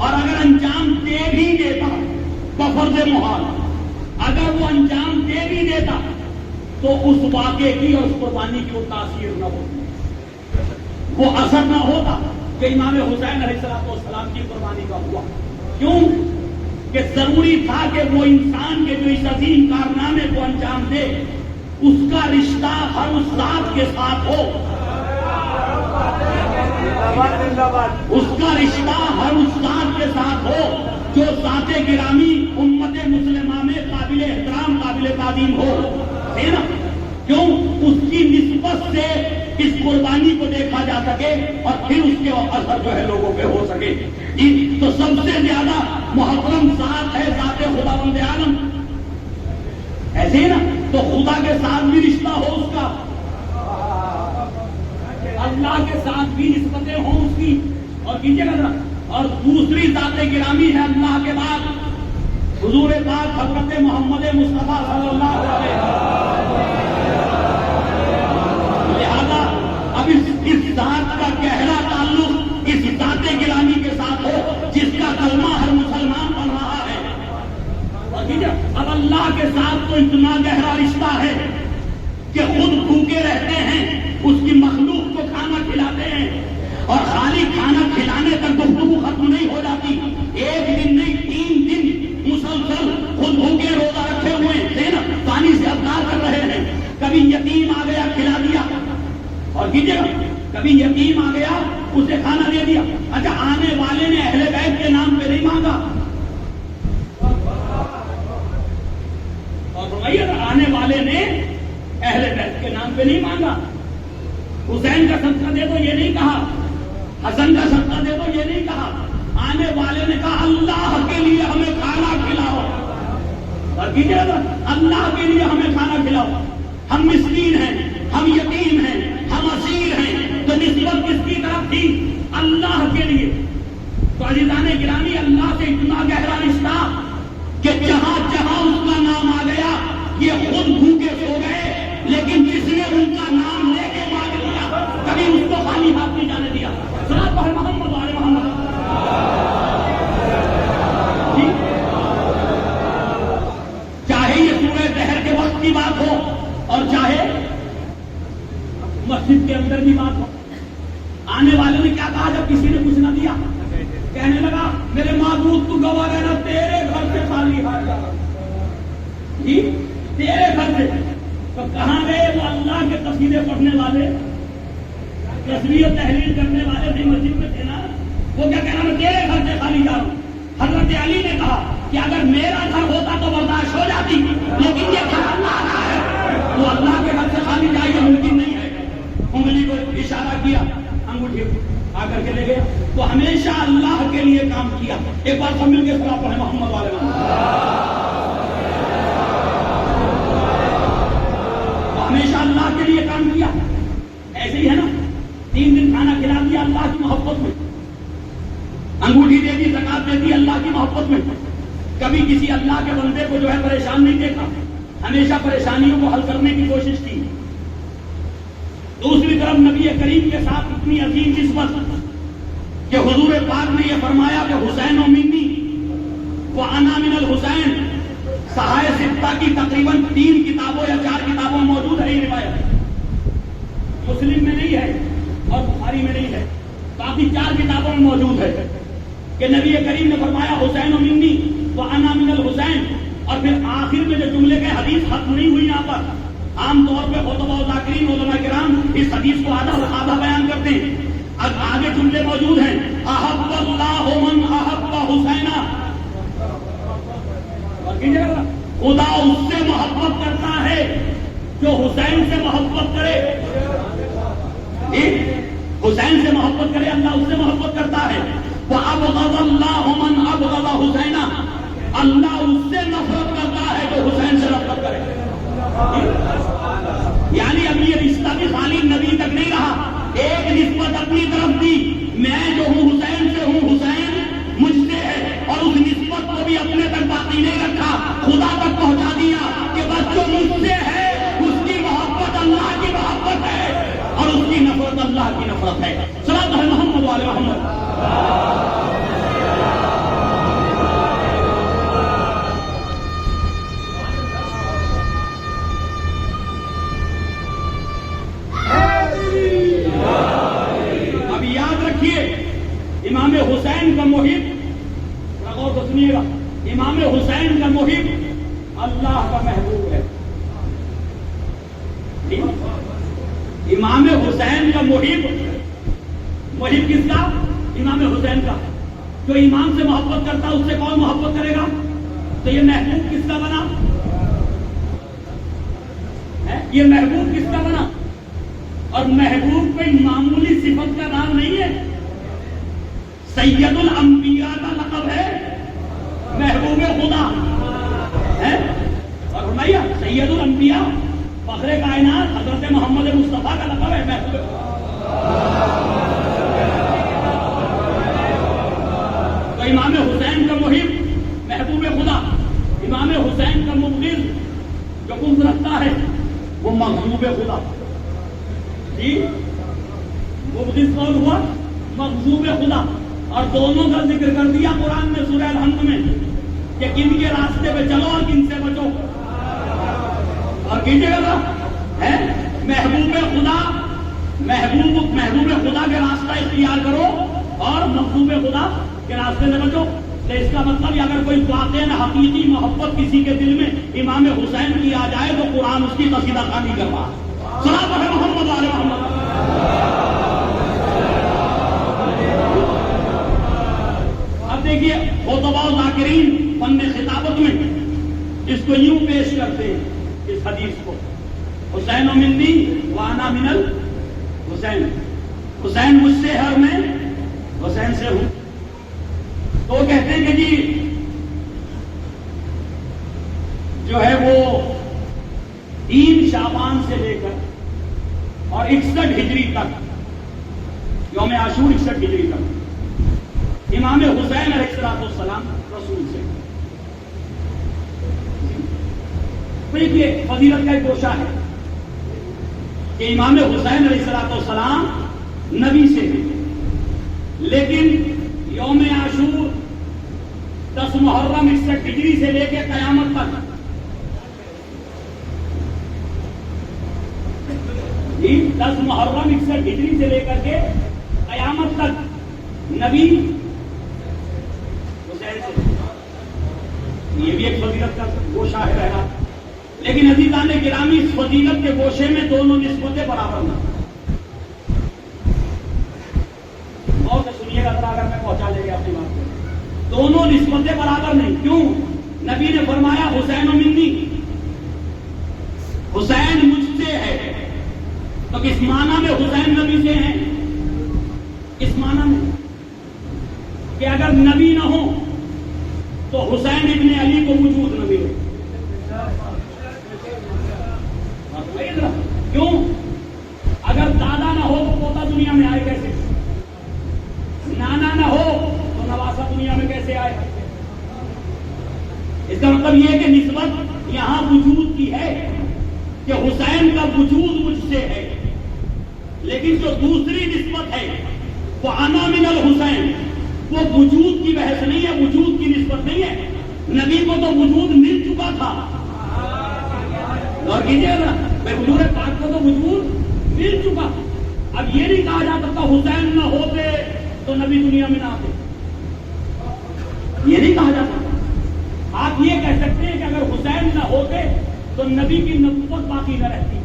اور اگر انجام دے بھی دیتا بفرض محال، اگر وہ انجام دے بھی دیتا تو اس واقعے کی اور اس قربانی کی وہ تاثیر نہ ہوتی، وہ اثر نہ ہوتا کہ امام حسین علیہ السلام کی قربانی کا ہوا۔ کیوں کہ ضروری تھا کہ وہ انسان کے جو اس عظیم کارنامے کو انجام دے اس کا رشتہ ہر اس ذات کے ساتھ ہو، اس کا رشتہ ہر اس ذات کے ساتھ ہو جو ذات گرامی امت مسلمہ میں قابل احترام قابل تعظیم ہو، ہے نا؟ کیوں اس کی نسبت سے اس قربانی کو دیکھا جا سکے اور پھر اس کے اثر جو ہے لوگوں پہ ہو سکے۔ تو سب سے زیادہ محترم ذات ہے ذات خداوند عالم، ایسے ہی نا؟ تو خدا کے ساتھ بھی رشتہ ہو اس کا، اللہ کے ساتھ بھی نسبتیں ہوں اس کی، اور کیجیے گا ذرا، اور دوسری ذات گرامی ہے اللہ کے بعد حضور پاک حضرت محمد مصطفیٰ صلی اللہ علیہ وسلم۔ لہذا اب اس ذات کا گہرا تعلق اس ذات گرامی کے ساتھ ہو جس کا کلمہ ہر مسلمان پڑھ رہا ہے، اور ٹھیک ہے، اب اللہ کے ساتھ تو اتنا گہرا رشتہ ہے کہ خود بھوکے رہتے ہیں، اس کی مخلوق کو کھانا کھلاتے ہیں، اور خالی کھانا کھلانے تک گفتگو ختم نہیں ہو جاتی، ایک دن نہیں 3 دن مسلسل خود بھوکے روزہ رکھے ہوئے ہیں نا، پانی سے افطار کر رہے ہیں۔ کبھی یتیم آ گیا کھلا دیا، اور کیجیے گا کبھی یتیم آ گیا اسے کھانا دے دیا۔ اچھا آنے والے نے اہل بیت کے نام پہ نہیں مانگا، اور فرمائیے آنے والے نے اہل بیت کے نام پہ نہیں مانگا، حسین کا صدقہ دے دو یہ نہیں کہا، حسن کا صدقہ دے دو یہ نہیں کہا، آنے والے نے کہا اللہ کے لیے ہمیں کھانا کھلاؤ، اور کیجیے گا اللہ کے لیے ہمیں کھانا کھلاؤ، ہم مسکین ہیں، ہم یتیم ہیں، ہم اسیر ہیں، تو نسبت کس کی طرف تھی؟ اللہ کے لیے۔ تو عزیزان گرامی اللہ سے اتنا گہرا رشتہ کہ جہاں جہاں اس کا نام آ گیا یہ خود بھوکے سو گئے، لیکن جس نے ان کا نام لے کے مانگ لیا کبھی اس کو خالی ہاتھ نہیں جانے دیا۔ صلوات پڑھیں محمد وعلی محمد۔ چاہے یہ سورہ دہر کے وقت کی بات ہو اور چاہے مسجد کے اندر کی بات ہو، آنے والے نے کیا کہا جب کسی نے کچھ نہ دیا؟ کہنے لگا میرے معبود تو گواہ رہنا تیرے گھر سے خالی ہاتھ جا رہا، جی تیرے گھر سے۔ تو کہاں گئے وہ اللہ کے قصیدے پڑھنے والے، تصویر تحریر کرنے والے بھی مسجد میں تھے نا، وہ کیا کہنا میں تیرے گھر سے خالی جا رہا ہوں۔ حضرت علی نے کہا کہ اگر میرا گھر ہوتا تو برداشت ہو جاتی، لیکن یہ گھر اللہ کا ہے، تو اللہ کے گھر سے خالی جائے ممکن نہیں ہے۔ انگلی کو اشارہ کیا، انگوٹھی آ کر کے لے گیا۔ تو ہمیشہ اللہ کے لیے کام کیا۔ ایک بار سب مل کے صلوات پڑھیں محمد والے ہمیشہ اللہ کے لیے کام کیا۔ ایسے ہی ہے نا، 3 دن کھانا کھلا دیا اللہ کی محبت میں، انگوٹھی دے دی زکات دے دی اللہ کی محبت میں، کبھی کسی اللہ کے بندے کو جو ہے پریشان نہیں دیکھا، ہمیشہ پریشانیوں کو حل کرنے کی کوشش کی۔ دوسری طرف نبی کریم کے ساتھ اتنی عظیم نسبت کہ حضور پاک نے یہ فرمایا کہ حسین و منی وانا من الحسین، صحائح ستہ کی تقریباً 3 کتابوں یا 4 کتابوں میں موجود ہے یہ روایت، مسلم میں نہیں ہے اور بخاری میں نہیں ہے، باقی 4 کتابوں میں موجود ہے کہ نبی کریم نے فرمایا حسین و منی وانا من الحسین، اور پھر آخر میں جو جملے کے حدیث ختم نہیں ہوئی یہاں پر، عام طور پہ خطبہ و ذاکرین علماء کرام اس حدیث کو آدھا بیان کرتے ہیں، اب آگے جملے موجود ہیں، احب اللہ من احب حسینا، خدا اس سے محبت کرتا ہے جو حسین سے محبت کرے، حسین سے محبت کرے اللہ اس سے محبت کرتا ہے، وَأَبْغَضَ اللَّهُ مَنْ أَبْغَضَ حُسَيْنًا، اللہ اس سے نفرت کرتا ہے جو حسین سے نفرت کرے۔ یعنی اب یہ رشتہ بھی خالی نبی تک نہیں رہا، ایک نسبت اپنی طرف دی، میں جو ہوں حسین سے ہوں، حسین مجھ سے ہے، اور اس نسبت کو بھی اپنے تک باقی نہیں رکھا، خدا تک پہنچا دیا کہ بس جو مجھ سے ہے اس کی محبت اللہ کی محبت ہے اور اس کی نفرت اللہ کی نفرت ہے۔ صلوات محمد والے محمد۔ رکھیے امام حسین کا محب، غور سے سنیے گا، امام حسین کا محب اللہ کا محبوب ہے۔ امام حسین کا محب کس کا؟ امام حسین کا۔ جو امام سے محبت کرتا ہے اس سے کون محبت کرے گا؟ تو یہ محبوب کس کا بنا؟ یہ محبوب کس کا بنا؟ اور محبوب کوئی معمولی صفت کا نام نہیں ہے، سید الانبیاء کا لقب ہے محبوب خدا ہے۔ اور فرمائیے سید الانبیاء فخر کائنات حضرت محمد مصطفیٰ کا لقب ہے محبوب خدا۔ تو امام حسین کا محب محبوب خدا، امام حسین کا مبغض جو بغض رکھتا ہے وہ مغضوب خدا۔ جی مبغض کون ہوا؟ مغضوب خدا۔ اور دونوں کا ذکر کر دیا قرآن میں سورہ الحمد میں کہ کن کے راستے پہ چلو اور کن سے بچو، اور کیجیے گا ہے محبوب خدا، محبوب خدا کے راستہ اختیار کرو اور مغضوب خدا کے راستے سے بچو۔ تو اس کا مطلب اگر کوئی واقعی حقیقی محبت کسی کے دل میں امام حسین کی آ جائے تو قرآن اس کی قصیدہ خوانی کروا۔ صلاۃ علی محمد علی محمد۔ اب دیکھیے خطباء و ذاکرین فن خطابت میں اس کو یوں پیش کرتے ہیں اس حدیث کو، حسین منی وانا من الحسین، حسین مجھ سے ہے اور میں حسین سے ہوں۔ تو وہ کہتے ہیں کہ جی جو ہے وہ 3 شعبان سے لے کر اور 61 ہجری تک، یوم عاشور 61 ہجری تک امام حسین علیہ السلام رسول سے۔ یہ فضیلت کا ایک گوشہ ہے کہ امام حسین علیہ السلام نبی سے ہیں، لیکن یوم عاشور 10 محرم 61 ہجری سے لے کے قیامت تک 10 محرم 61 ہجری سے لے کر کے قیامت تک نبی حسین سے، یہ بھی ایک فضیلت کا گوشہ ہے رہنا۔ لیکن عزیزان گرامی اس فضیلت کے گوشے میں دونوں نسبتیں برابر نہ، اور سنیے گا اگر میں پہنچا لے گا اپنی بات کو، دونوں نسبتیں برابر نہیں۔ کیوں؟ نبی نے فرمایا حسین منی، حسین مجھ سے ہے، تو کس معنی میں حسین نبی سے ہیں؟ اس معنی میں کہ اگر نبی نہ ہو تو حسین ابن علی کو وجود نہ ملے۔ کیوں؟ اگر دادا نہ ہو تو پوتا دنیا میں آئے کیسے؟ نانا نہ ہو تو نواسا دنیا میں کیسے آئے؟ اس کا مطلب یہ ہے کہ نسبت یہاں وجود کی ہے کہ حسین کا وجود مجھ سے ہے، لیکن جو دوسری نسبت ہے وہ انا من الحسین، وہ وجود کی بحث نہیں ہے، وجود کی نسبت نہیں ہے۔ نبی کو تو وجود مل چکا تھا، اور کیجیے نا حضور پاک کو تو وجود مل چکا۔ اب یہ نہیں کہا جا سکتا حسین نہ ہوتے تو نبی دنیا میں نہ آتے، یہ نہیں کہا جا سکتا۔ آپ یہ کہہ سکتے ہیں کہ اگر حسین نہ ہوتے تو نبی کی نبوت باقی نہ رہتی،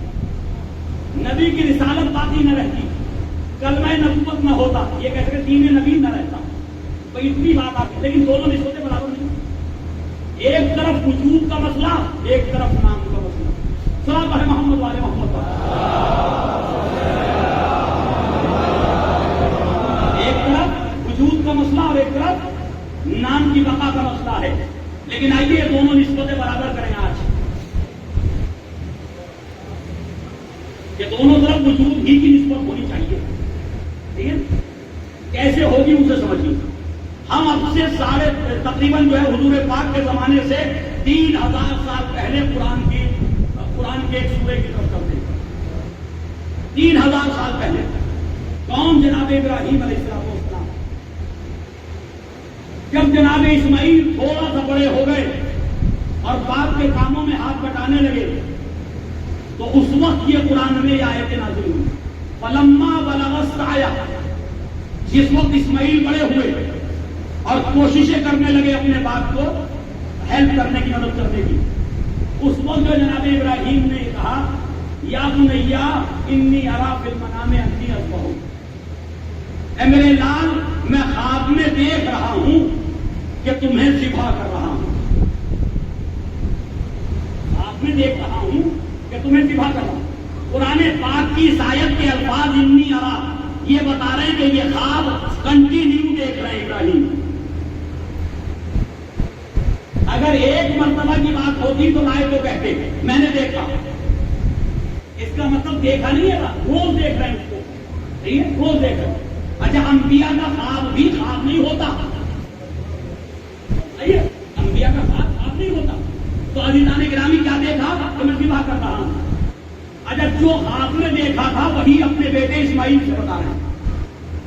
نبی کی رسالت باقی نہ رہتی، کلمہ نبوت نہ ہوتا، یہ کہہ سکتے دین نبی نہ رہتا۔ تو اتنی بات آتی، لیکن دونوں نسبتیں برابر نہیں، ایک طرف وجود کا مسئلہ، ایک طرف نام کا مسئلہ۔ صلاۃ علی محمد والے محمد، ایک طرف وجود کا مسئلہ اور ایک طرف نام کی بقا کا مسئلہ ہے۔ لیکن آئیے دونوں نسبتیں برابر کریں آج، کہ دونوں طرف وجود ہی کی نسبت ہونی چاہیے، ٹھیک ہے؟ کیسے ہوگی اسے سمجھیے۔ ہم اب سے تقریباً جو ہے حضور پاک کے زمانے سے 3000 سال پہلے قرآن کے ایک سورے کی طرف چلتے ہیں۔ 3000 سال پہلے کون؟ جناب ابراہیم علیہ السلام۔ جب جناب اسماعیل تھوڑا سا بڑے ہو گئے اور باپ کے کاموں میں ہاتھ بٹانے لگے تو اس وقت یہ قرآن میں یہ آیتیں نازل ہوئی، فلما بلغ السعی، جس وقت اسماعیل بڑے ہوئے اور کوششیں کرنے لگے اپنے باپ کو ہیلپ کرنے کی، مدد کرنے کی، اس وقت جو جناب ابراہیم نے کہا یا بنیا انی ارا فی المنام انی اذبحک، اے میرے لال میں خواب میں دیکھ رہا ہوں کہ تمہیں ذبح کر رہا ہوں، خواب میں دیکھ رہا ہوں کہ تمہیں ذبح کر رہا ہوں۔ قرآن پاک کی اس آیت کے الفاظ انی ارا یہ بتا رہے ہیں کہ یہ خواب کنٹینیو دیکھ رہے ہیں ابراہیم۔ اگر ایک مرتبہ کی بات ہوتی تو رائے کو کہتے میں نے دیکھا، اس کا مطلب دیکھا نہیں ہے، روز دیکھ رہے ہیں اس کو، صحیح ہے، روز دیکھ رہے ہیں۔ اچھا انبیاء کا خواب بھی خواب نہیں ہوتا، صحیح ہے، انبیاء کا خواب نہیں ہوتا۔ تو عزیزان گرامی کیا دیکھا کہ میں ذبح کر رہا ہوں۔ اچھا جو خواب میں دیکھا تھا وہی اپنے بیٹے اسماعیل سے بتا رہے ہیں،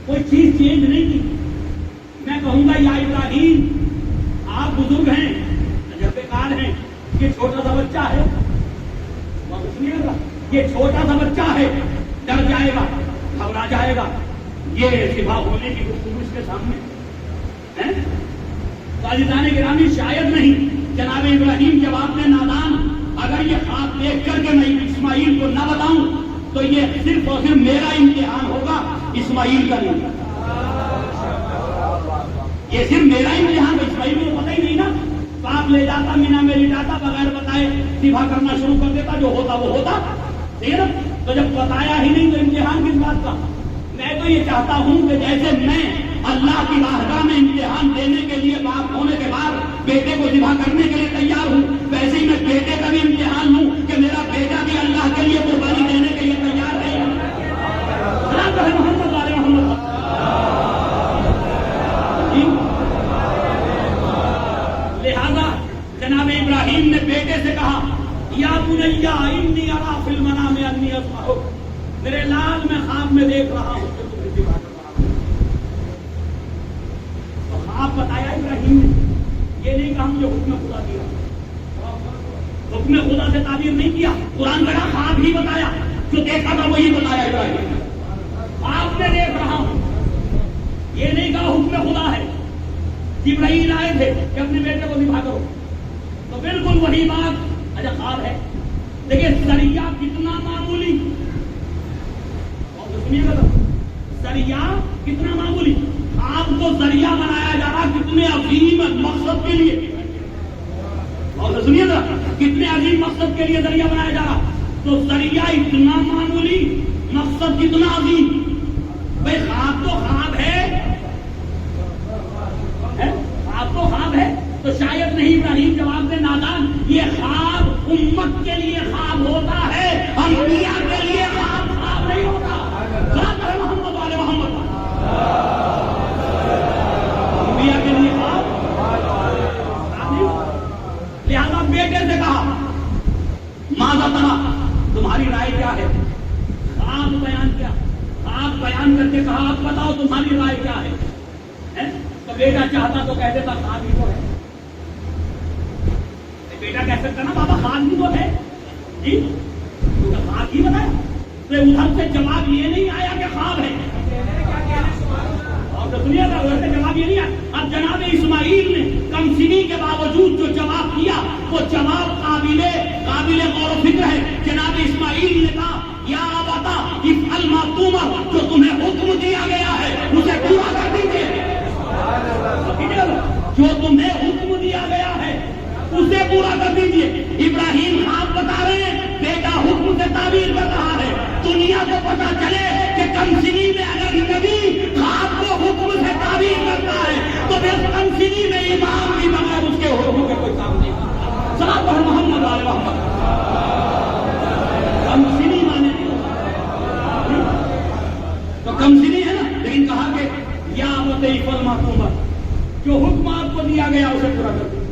کوئی چیز چینج نہیں کی۔ میں کہوں گا یا ابراہیم آپ بزرگ ہیں، تجربے کار ہیں، یہ چھوٹا سا بچہ ہے، یہ چھوٹا سا بچہ ہے، ڈر جائے گا، گھبرا جائے گا، یہ ذبح ہونے کی گفتگو اس کے سامنے ہے۔ تو عزیزان گرامی شاید نہیں جناب ابراہیم جب آپ نے نادان اگر یہ خواب دیکھ کر کے میں اسماعیل کو نہ بتاؤں تو یہ صرف اور صرف میرا امتحان ہوگا، اسماعیل کا نہیں، یہ صرف میرا امتحان ہے۔ اسماعیل کو پتہ ہی نہیں نا، باپ لے جاتا مینا میں لٹاتا بغیر بتائے ذبح کرنا شروع کر دیتا، جو ہوتا وہ ہوتا، ٹھیک ہے نا۔ تو جب بتایا ہی نہیں تو امتحان کس بات کا؟ میں تو یہ چاہتا ہوں کہ جیسے میں اللہ کی بارگاہ میں امتحان دینے کے لیے باپ ہونے کے بعد بیٹے کو ذبح کرنے کے لیے تیار ہوں، ویسے ہی میں بیٹے کا بھی امتحان ہوں کہ میرا بیٹا بھی اللہ کے لیے قربانی دینے کے لیے تیار ہے۔ محمد والے محمد لہذا جناب ابراہیم نے بیٹے سے کہا یا بنیا انی ارا فی المنام انی اذبحک، میرے لال میں خواب میں دیکھ رہا ہوں کہ تمہیں ذبح کر رہا ہوں۔ تو خواب بتایا ابراہیم نے، یہ نہیں کہا مجھے حکم خدا دیا، حکم خدا سے تعبیر نہیں کیا، قرآن کا خواب ہی بتایا، جو دیکھا تھا وہی بتایا ابراہیم نے، خواب میں دیکھ رہا ہوں، یہ نہیں کہا حکم خدا ہے۔ جبرائیل آئے تھے کہ اپنے بیٹے کو ذبح کرو، تو بالکل وہی بات۔ اچھا خواب ہے، دیکھیں ذریعہ کتنا معمولی، اور ذریعہ کتنا معمولی، خواب کو ذریعہ بنایا جا رہا کتنے عظیم مقصد کے لیے، اور سنیے نا کتنے عظیم مقصد کے لیے ذریعہ بنایا جا رہا۔ تو ذریعہ اتنا معمولی، مقصد کتنا عظیم۔ بھائی خواب تو خواب ہے، خواب تو خواب ہے، تو شاید نہیں ابراہیم جواب دے نادان، یہ خواب امت کے لیے خواب ہوتا ہے، انبیاء کے لیے خواب نہیں ہوتا۔ محمد والے محمد انبیاء کے لیے خواب نہیں ہوتا۔ لہذا بیٹے سے کہا ماذا ترا، تمہاری رائے کیا ہے؟ خواب بیان کیا، خواب بیان کر کے کہا اب بتاؤ تمہاری رائے کیا ہے؟ تو بیٹا چاہتا تو کہہ دیتا خواب ہی تو ہے، بیٹا کہہ سکتا نا بابا خواب ہی تو ہے، جی تو خواب ہی بتایا۔ تو ادھر سے جواب یہ نہیں آیا کہ خواب ہے، اور دنیا کا ادھر سے جواب یہ نہیں آیا۔ اب جناب اسماعیل نے کم سنی کے باوجود جو جواب دیا وہ جواب قابل غور و فکر ہے۔ جناب اسماعیل نے کہا یا ابا افعل ما تؤمر، جو تمہیں حکم دیا گیا ہے اسے پورا کر دیجیے، جو تمہیں حکم دیا گیا ہے اسے پورا کر دیجیے۔ ابراہیم خواب بتا رہے ہیں، بیٹا حکم سے تعبیر کر رہا ہے۔ دنیا کو پتا چلے کہ کمسنی میں اگر نبی خواب کو حکم سے تعبیر کرتا ہے تو پھر کمسنی میں امام بھی بغیر اس کے حکم کے کوئی کام نہیں کرتا۔ صلاۃ پر محمد علیہ محمد، کمسنی مانے تو کمسنی ہے نا، لیکن کہا کہ یا ابت افعل ما تؤمر، جو حکم آپ کو دیا گیا اسے پورا کر دیں۔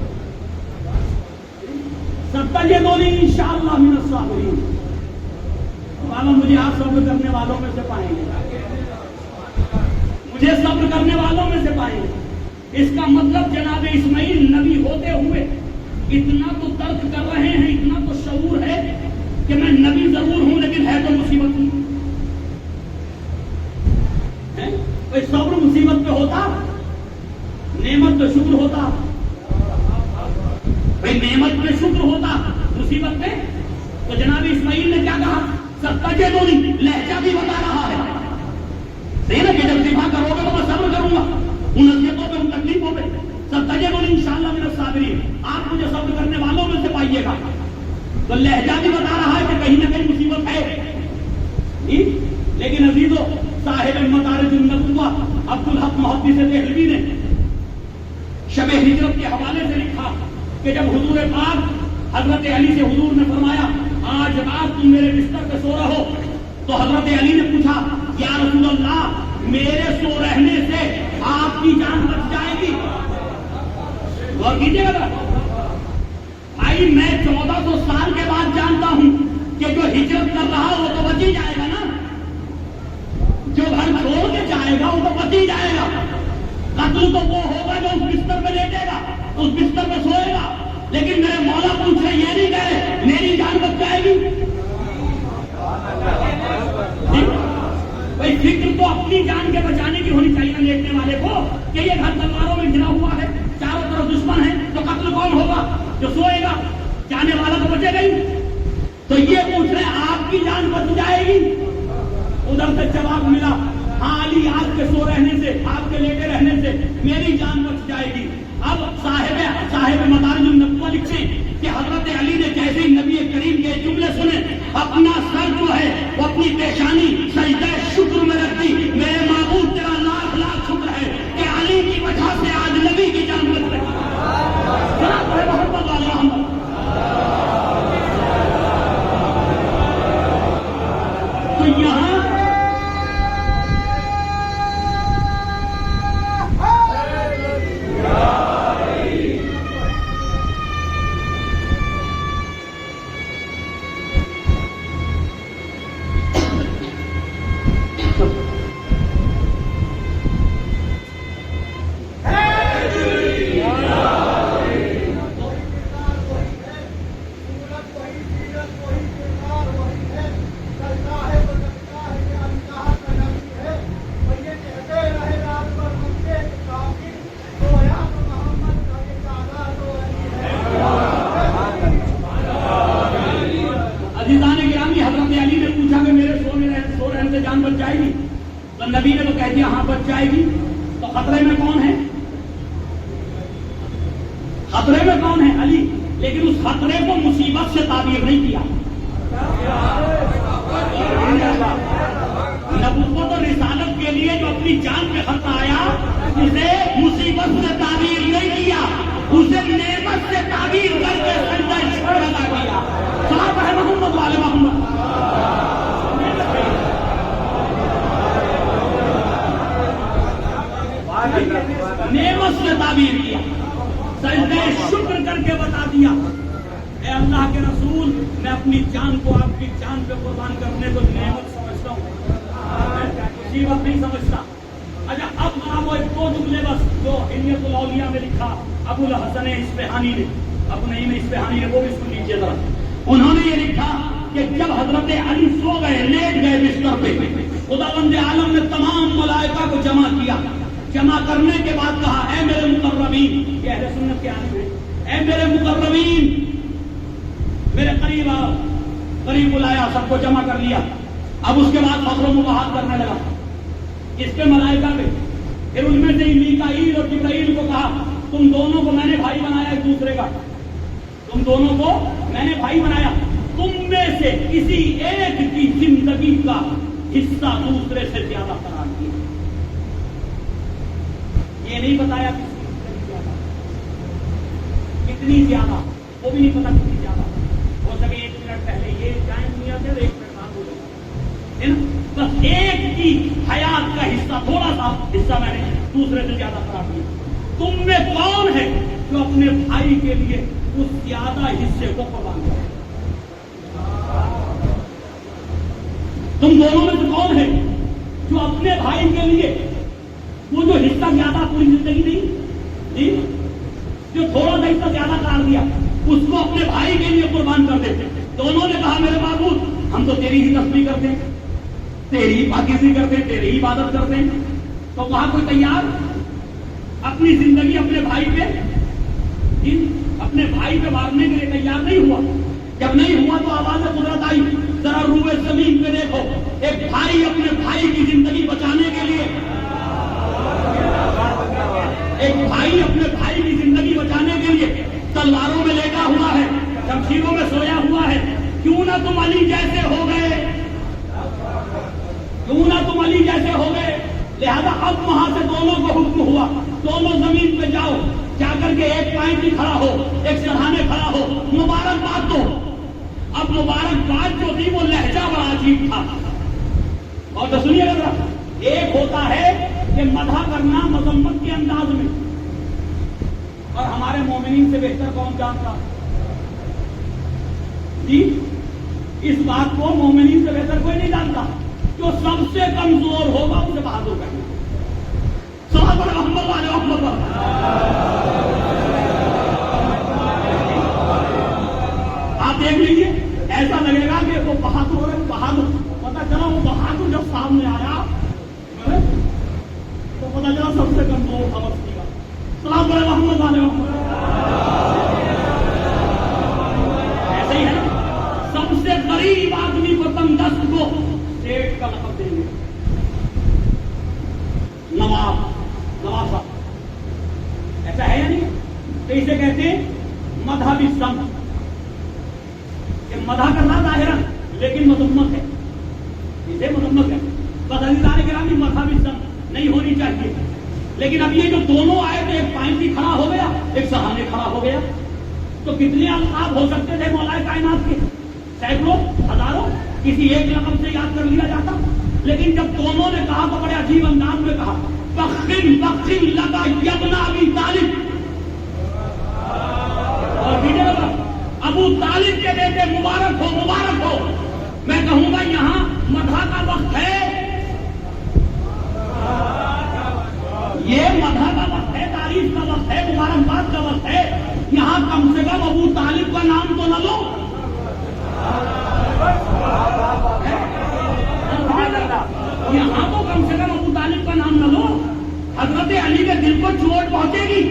ستجدونی انشاءاللہ من الصابرین، مجھے آپ صبر کرنے والوں میں سے پائیں گے، مجھے صبر کرنے والوں میں سے پائیں گے۔ اس کا مطلب جناب اسماعیل نبی ہوتے ہوئے اتنا تو ترک کر رہے ہیں، اتنا تو شعور ہے کہ میں نبی ضرور ہوں لیکن ہے تو مصیبت نہیں ہے۔ کوئی صبر مصیبت پہ ہوتا، نعمت پہ شکر ہوتا، بھائی نعمت پہ شکر ہوتا، مصیبت پہ تو جناب اسماعیل نے کیا کہا؟ ستجے دو نہیں، لہجہ بھی بتا رہا ہے صحیح نا کہ جب ذبح کرو گے تو میں صبر کروں گا ان اذیتوں پہ، ان تکلیفوں پہ. ستجے دو نہیں انشاءاللہ من الصابرین، آپ مجھے صبر کرنے والوں میں سے پائیے گا. تو لہجہ بھی بتا رہا ہے کہ کہیں نہ کہیں مصیبت ہے. لیکن عزیزو صاحب مدارج النبوہ عبد الحق محدث دہلوی نے شب ہجرت کے حوالے سے لکھا کہ جب حضور پاک حضرت علی سے حضور نے فرمایا آج رات تم میرے بستر پہ سو رہو، تو حضرت علی نے پوچھا یا رسول اللہ میرے سو رہنے سے آپ کی جان بچ جائے گی؟ غور کیجیے گا بھائی، میں 1400 سال کے بعد جانتا ہوں کہ جو ہجرت کر رہا وہ تو بچ ہی جائے گا نا، جو گھر چھوڑ کے جائے گا وہ تو بچ ہی جائے گا. قتل تو وہ ہوگا جو اس بستر پہ لیٹے گا، اس بستر پہ سوئے گا. لیکن میرے مولا پوچھ رہے یہ نہیں کہہ رہے میری جان بچ جائے گی. بھائی فکر تو اپنی جان کے بچانے کی ہونی چاہیے لیٹنے والے کو کہ یہ گھر تلواروں میں گھرا ہوا ہے، چاروں طرف دشمن ہے، تو قتل کون ہوگا؟ جو سوئے گا. جانے والا تو بچے گا ہی. تو یہ پوچھ رہے آپ کی جان بچ جائے گی؟ ادھر سے جواب ملا ہاں علی آپ کے سو رہنے سے، آپ کے لیٹے رہنے سے میری جان بچ جائے گی. اب صاحب مدارج النبوہ لکھتے کہ حضرت علی نے جیسے ہی نبی کریم کے جملے سنے اپنا سر جو ہے وہ اپنی پیشانی سجدہ شکر میں رکھ دی. میرے معبود تیرا لاکھ لاکھ شکر ہے کہ علی کی وجہ سے آج نبی کی جان بچ رہی. تو یہاں نبی نے تو کہہ دیا ہاں بچ جائے گی. تو خطرے میں کون ہے؟ خطرے میں کون ہے؟ علی. لیکن اس خطرے کو مصیبت سے تعبیر نہیں کیا. نبوت اور رسالت کے لیے جو اپنی جان پہ خطرہ آیا اسے مصیبت سے تعبیر نہیں کیا، اسے نعمت سے تعبیر کر کے سجدہ شکر ادا کیا. صحابہ محمد والے محمد نعمت سے تعبیر کیا، سجدہ شکر کر کے بتا دیا اے اللہ کے رسول میں اپنی جان کو آپ کی جان پہ قربان کرنے کو نعمت سمجھتا ہوں، مصیبت نہیں سمجھتا. اچھا اب آپ وہ دو جملے بس جو حلیۃ الاولیاء میں لکھا ابو الحسن اصفہانی نے، ابو نعیم اصفہانی نے، وہ بھی سن لیجیے ذرا. انہوں نے یہ لکھا کہ جب حضرت علی سو گئے، لیٹ گئے بستر پہ، خداوند عالم نے تمام ملائکہ کو جمع کیا. جمع کرنے کے بعد کہا اے میرے مقربین، یہ اہل سنت کے عالم ہیں، اے میرے مقربین میرے قریب آؤ. قریب بلایا، سب کو جمع کر لیا. اب اس کے بعد فخر و مباحث کرنے لگا اس کے ملائکہ پہ. پھر ان میں سے میکائیل اور جبرائیل کو کہا تم دونوں کو میں نے بھائی بنایا ایک دوسرے کا، تم دونوں کو میں نے بھائی بنایا، تم میں سے کسی ایک کی زندگی کا حصہ دوسرے سے زیادہ قرار دیا. یہ نہیں بتایا کتنی زیادہ، وہ بھی نہیں پتا کتنی زیادہ. ہو سکے 1 منٹ پہلے یہ جائیں دنیا سے 1 منٹ بعد ہو جائے، بس ایک کی حیات کا حصہ، تھوڑا سا حصہ میں نے دوسرے سے زیادہ قرار دیا. تم میں کون ہے جو اپنے بھائی کے لیے اس زیادہ حصے کو قربان کرے؟ تم دونوں میں سے کون ہے جو اپنے بھائی کے لیے وہ جو حصہ زیادہ پوری زندگی نہیں، جو تھوڑا سا حصہ زیادہ قرار دیا اس کو اپنے بھائی کے لیے قربان کر دیتے. دونوں نے کہا میرے معبود ہم تو تیری ہی تسبیح کرتے ہیں، تیری ہی پاکیزی کرتے ہیں، تیری ہی عبادت کرتے ہیں. تو وہاں کوئی تیار اپنی زندگی اپنے بھائی پہ مارنے کے لیے تیار نہیں ہوا. جب نہیں ہوا تو آواز قدرت آئی. ذرا روئے زمین پہ دیکھو, ایک بھائی اپنے بھائی کی زندگی بچانے کے لیے تلواروں میں لیٹا ہوا ہے, شمشیروں میں سویا ہوا ہے. کیوں نہ تم علی جیسے ہو گئے, لہذا اب وہاں سے دونوں کو حکم ہوا, دونوں زمین پہ جاؤ, جا کر کے ایک پائنٹ ہی کھڑا ہو, ایک سرہانے کھڑا ہو, مبارکباد دو. اب مبارکباد جو تھی وہ لہجہ بڑا عجیب تھا. اور تو سنیے گا, ایک ہوتا ہے کہ مدح کرنا مذمت کے انداز میں, اور ہمارے مومنین سے بہتر کون جانتا جی, اس بات کو مومنین سے بہتر کوئی نہیں جانتا. جو سب سے کمزور ہوگا اسے بہادر کرنا. صحابہ محمد علیہ محمد آپ دیکھ لیجیے, ایسا لگے گا کہ وہ بہادر ہے. بہادر پتا چلا وہ بہادر جب سامنے آیا تو پتا چلا سب سے کمزور خبر تھی. سلام علیہ محمد علیہ محمد ایسے ہی ہے. سب سے غریب آدمی کو تندرست کو سیٹ کا لقب دیں گے, نواب صاحب, ایسا ہے یا نہیں؟ تو اسے کہتے ہیں مذہبی سمت. کہ مدح کرنا ظاہرا لیکن مذمت ہے, اسے مذمت ہے. بس عزیزان گرامی مذہبی سمت نہیں ہونی چاہیے. لیکن اب یہ جو دونوں آئے تھے, ایک پائنٹی کھڑا ہو گیا, ایک سہانے کھڑا ہو گیا, تو کتنے القاب ہو سکتے تھے مولا کائنات کے؟ سینکڑوں, ہزاروں, کسی ایک لقب سے یاد کر لیا جاتا. لیکن جب دونوں نے کہا تو بڑے عجیب انداز میں کہا, بخشن لگا یبن ابی طالب. اور لگا ابو طالب کے بیٹے مبارک ہو. میں کہوں گا یہاں مدح کا وقت ہے, یہ مدح کا وقت ہے, تعریف کا وقت ہے, مبارکباد کا وقت ہے. یہاں کم سے کم ابو طالب کا نام تو نہ لو. یہاں تو کم سے کم ابو طالب کا نام نہ لو. حضرت علی کے دل کو چوٹ پہنچے گی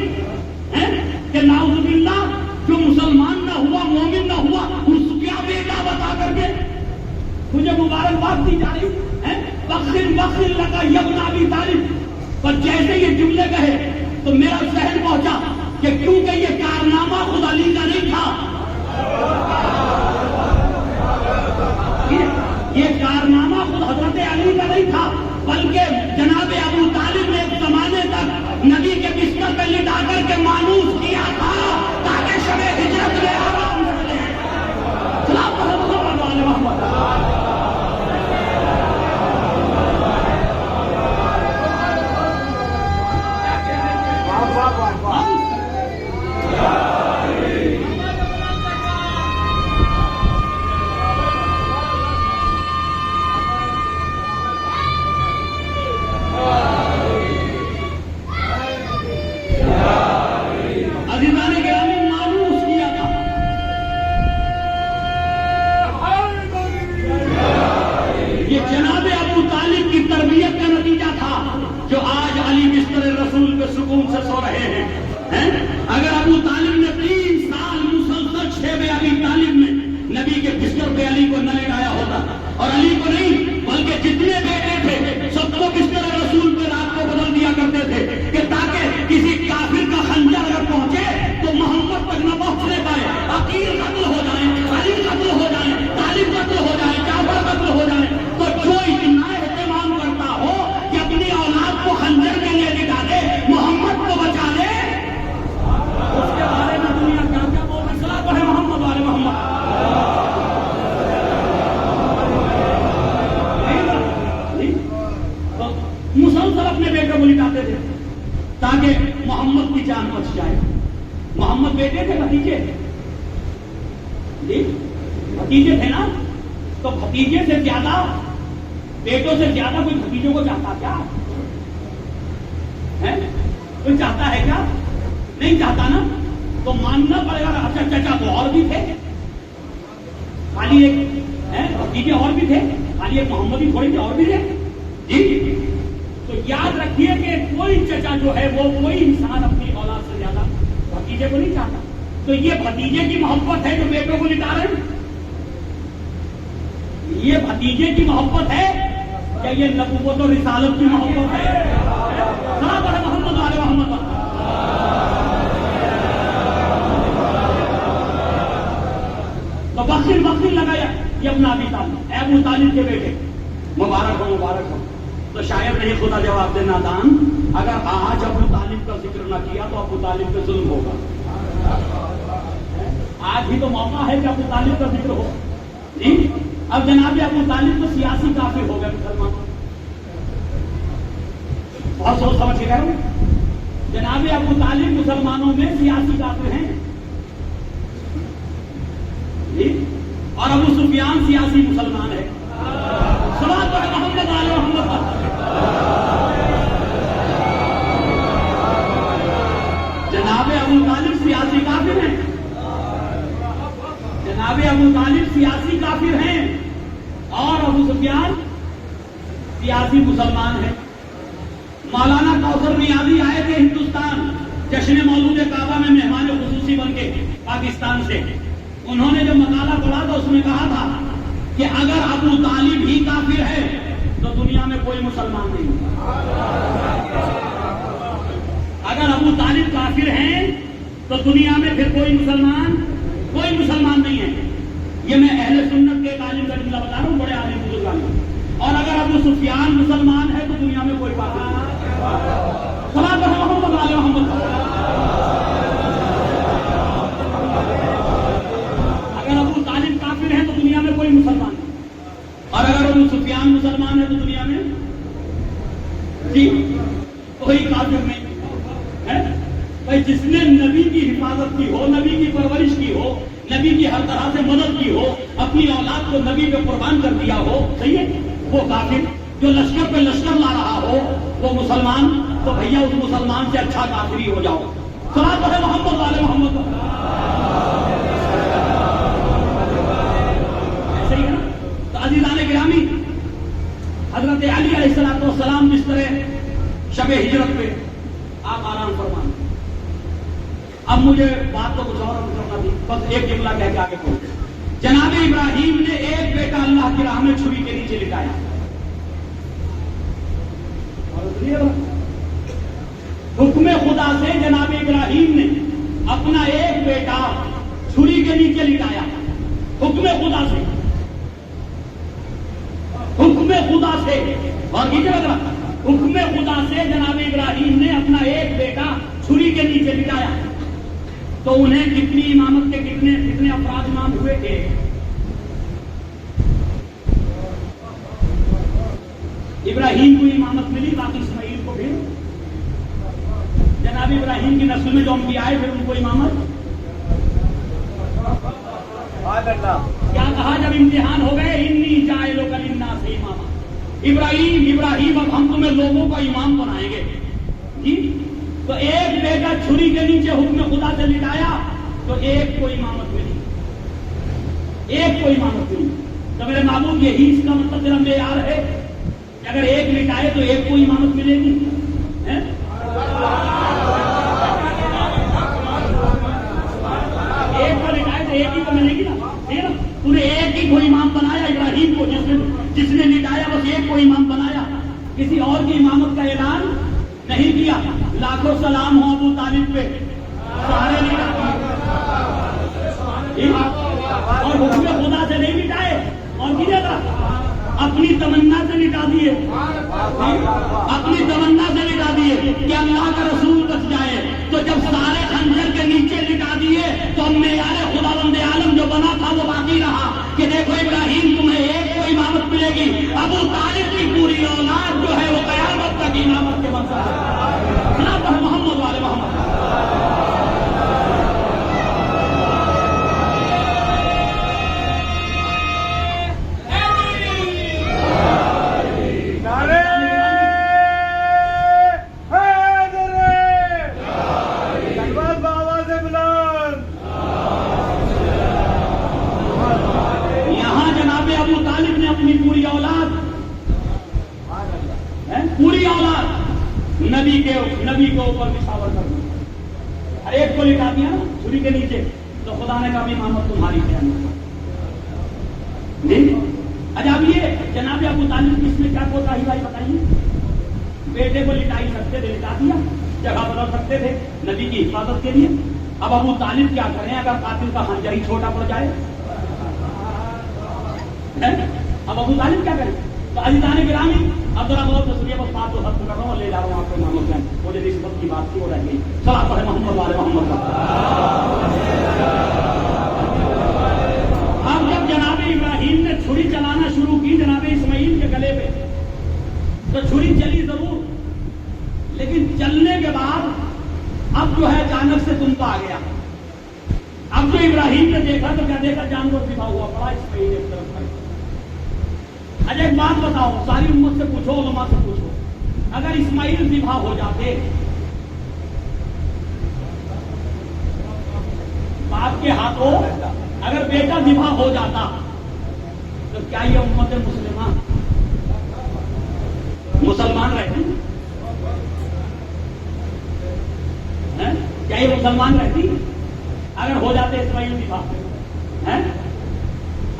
کہ نعوذ باللہ جو مسلمان نہ ہوا, مومن نہ ہوا, اس کیا بیٹا بتا کر کے مجھے مبارکباد دی جا رہی ہے. بخشن لگا یبن ابی طالب. پر جیسے یہ جملے کہے تو میرا ذہن پہنچا کہ کیونکہ یہ کارنامہ خود علی کا نہیں تھا, یہ کارنامہ خود حضرت علی کا نہیں تھا, بلکہ جناب ابو طالب نے ایک زمانے تک نبی کے بستر پہ لٹا کر کے مانوس کیا تھا تاکہ شب ہجرت میں آرام ملے. سلام علیہ محمد. سکون سے سو رہے ہیں. اگر ابو طالب نے 3 سال مسلسل شیب ابی طالب میں نبی کے بستر پہ علی کو نہ لٹایا ہوتا, اور علی کو نہیں بلکہ جتنے بیٹے تھے سب کو بستر رسول پہ رات کو بدل دیا کرتے تھے کہ تاکہ کسی کافر کا خنجر اگر پہنچے تو محمد تک نہ پہنچنے پائے. عقیل قتل ہو جائیں, علی قتل ہو جائیں, طالب قتل ہو جائیں, جعفر قتل ہو جائیں, تو جو اتنا اہتمام کرتا ہو کہ اپنی اولاد کو خنجر کے لیے لٹا دے, محمد کو بچا لے, اس کے بارے میں دنیا کیا کیا بول رہی. صلاۃ پڑھے محمد والے محمد. مسلسل اپنے بیٹے کو لٹاتے تھے تاکہ محمد کی جان بچ جائے. محمد بیٹے تھے, بھتیجے جی بھتیجے تھے نا, تو بھتیجے سے زیادہ, بیٹوں سے زیادہ کوئی بھتیجوں کو چاہتا کیا ہے؟ کوئی چاہتا ہے کیا؟ نہیں چاہتا نا. تو ماننا پڑے گا. اچھا چچا تو اور بھی تھے, خالی ایک بھتیجے اور بھی تھے, خالی ایک محمد ہی تھوڑی تھے, اور بھی تھے جی. تو تو یاد رکھیے کہ کوئی چچا جو ہے وہ کوئی انسان اپنی اولاد سے زیادہ بھتیجے کو نہیں چاہتا. تو یہ بھتیجے کی محبت ہے جو بیٹوں کو لٹا رہے ہیں. یہ بھتیجے کی محبت ہے یا یہ نبوت و رسالت کی محبت ہے؟ صحابہ محمد والے محمد. تو وقت لگایا یہ اپنا ابی طالب، اے ابو طالب کے بیٹے مبارک ہو مبارک ہو. تو شاید نہیں خدا جواب دے نادان، اگر آج ابو طالب کا ذکر نہ کیا تو ابو طالب پہ ظلم ہوگا. آج ہی تو موقع ہے کہ ابو طالب کا ذکر ہو. جی اب جناب ابو طالب تو سیاسی کافر ہو گئے مسلمان. بہت سوچ سمجھ کے کہہ رہا ہوں. جناب ابو طالب مسلمانوں میں سیاسی کافر ہیں جی، اور ابو سفیان سیاسی مسلمان ہے. صلوات پر محمد علی محمد. جناب ابو طالب سیاسی کافر ہیں. جناب ابو طالب سیاسی کافر ہیں اور ابو سفیان سیاسی مسلمان ہیں. مولانا کوثر نیازی آئے تھے ہندوستان جشن مولود کعبہ میں مہمان خصوصی بن کے پاکستان سے. انہوں نے جو مقالہ پڑھا تھا اس میں کہا تھا کہ اگر ابو طالب ہی کافر ہے تو دنیا میں کوئی مسلمان نہیں. اگر ابو طالب کافر ہیں تو دنیا میں پھر کوئی مسلمان نہیں ہے. یہ میں اہل سنت کے ایک عالم کا جملہ بتا رہا ہوں، بڑے عالم بزرگان. اور اگر ابو سفیان مسلمان ہے تو دنیا میں کوئی کافر نہیں. صلوات محمد علی محمد. اگر ابو طالب کافر ہے تو دنیا میں کوئی مسلمان نہیں، اور اگر ابو سفیان مسلمان ہے تو دنیا میں جی کوئی کافر نہیں ہے. بھائی جس نے نبی کی حفاظت کی ہو، نبی کی پرورش کی ہو، نبی کی ہر طرح سے مدد کی ہو، اپنی اولاد کو نبی پہ قربان کر دیا ہو، صحیح ہے، وہ کافر. جو لشکر پہ لشکر لا رہا ہو وہ مسلمان، تو بھیا اس مسلمان سے اچھا کافر ہی ہو جاؤ. صلوات ہے محمد والے محمد. ایسے ہی ہے نا. تو عزیزان گرامی، حضرت علی علیہ السلام جس طرح شب ہجرت پہ آپ آرام فرمائیں. اب مجھے بات تو کچھ اور کرنا تھی، بس ایک جملہ کہہ کے آگے پہنچے. جناب ابراہیم نے ایک بیٹا اللہ کی راہ میں چھری کے نیچے لٹایا. حکم خدا سے جناب ابراہیم نے اپنا ایک بیٹا چھری کے نیچے لٹایا. حکم خدا سے، حکم خدا سے. اور حکم خدا سے جناب ابراہیم نے اپنا ایک بیٹا چھری کے نیچے لٹایا. تو انہیں کتنی امامت کے کتنے افراد امام ہوئے تھے؟ ابراہیم کو امامت ملی، باقی اسماعیل کو بھی. جناب ابراہیم کی نسل میں جو انبیاء آئے پھر ان کو امامت. کیا کہا جب امتحان ہو گئے؟ انی جاعلک للناس اماما. ابراہیم اب ہم تمہیں لوگوں کا امام بنائیں گے جی. تو ایک بیٹا چھری کے نیچے حکم خدا سے لٹایا تو ایک کو امامت ملی، ایک کو امامت ملی. تو میرے معبود یہی اس کا مطلب میرا معیار ہے کہ اگر ایک لٹائے تو ایک کو امامت ملے گی. ایک کو لٹائے تو ایک ہی کو ملے گی نا. انہیں ایک ہی کو امام بنایا ابراہیم کو، جس نے لٹایا بس ایک کو امام بنایا. کسی اور کی امامت کا اعلان نہیں کیا. لاکھوں سلام ہو ابو طالب پہ، سارے اور حکم خدا سے نہیں مٹائے. اور کیا تھا؟ اپنی تمنا سے مٹا دیے، اپنی تمنا سے مٹا دیے کہ اللہ کا رسول بچ جائے. تو جب سارے خنجر کے نیچے لٹا دیے تو معیار خداوند عالم جو بنا تھا وہ باقی رہا کہ دیکھو ابراہیم تمہیں ایک کو امامت ملے گی. ابو طالب کی پوری اولاد جو ہے وہ قیامت تک امامت کے منصب ہے. محمد والے محمد. نعرے حیدر نبی کے اوپر نشاور کرنا. ہر ایک کو لٹا دیا نا چھری کے نیچے, تو خدا نے کہا امامت تمہاری ہے. اچھا اب یہ جناب ابو طالب اس میں کیا کوتاہی بھائی بتائیے؟ بیٹے کو لٹا ہی سکتے تھے, لٹا دیا, جگہ بدل سکتے تھے نبی کی حفاظت کے لیے. اب ابو طالب کیا کریں اگر قاتل کا خنجر ہی چھوٹا پڑ جائے؟ اب ابو طالب کیا کریں؟ تو عزیزان گرامی اب ذرا غور سے سنیے, بس بات تو ختم کر رہا ہوں اور لے جا رہا ہوں آپ کو امام حسین. وہ جو نسبت کی بات تھی وہ رہ گئی. صلاۃ پڑھیں محمد والے محمد. اب جب جناب ابراہیم نے چھری چلانا شروع کی جناب اسماعیل کے گلے پہ, تو چھری چلی ضرور, لیکن چلنے کے بعد اب جو ہے اچانک سے تمکا آ گیا. اب جو ابراہیم نے دیکھا تو کیا دیکھا, جانور ذبح ہوا پڑا اسماعیل ایک طرف پر. اچھا ایک بات بتاؤ, ساری امت سے پوچھو, علماء سے پوچھو, اگر اسماعیل ذبح ہو جاتے, باپ کے ہاتھوں اگر بیٹا ذبح ہو جاتا, تو کیا یہ امت مسلمان رہتی؟ کیا یہ مسلمان رہتی اگر ہو جاتے اسماعیل ذبح؟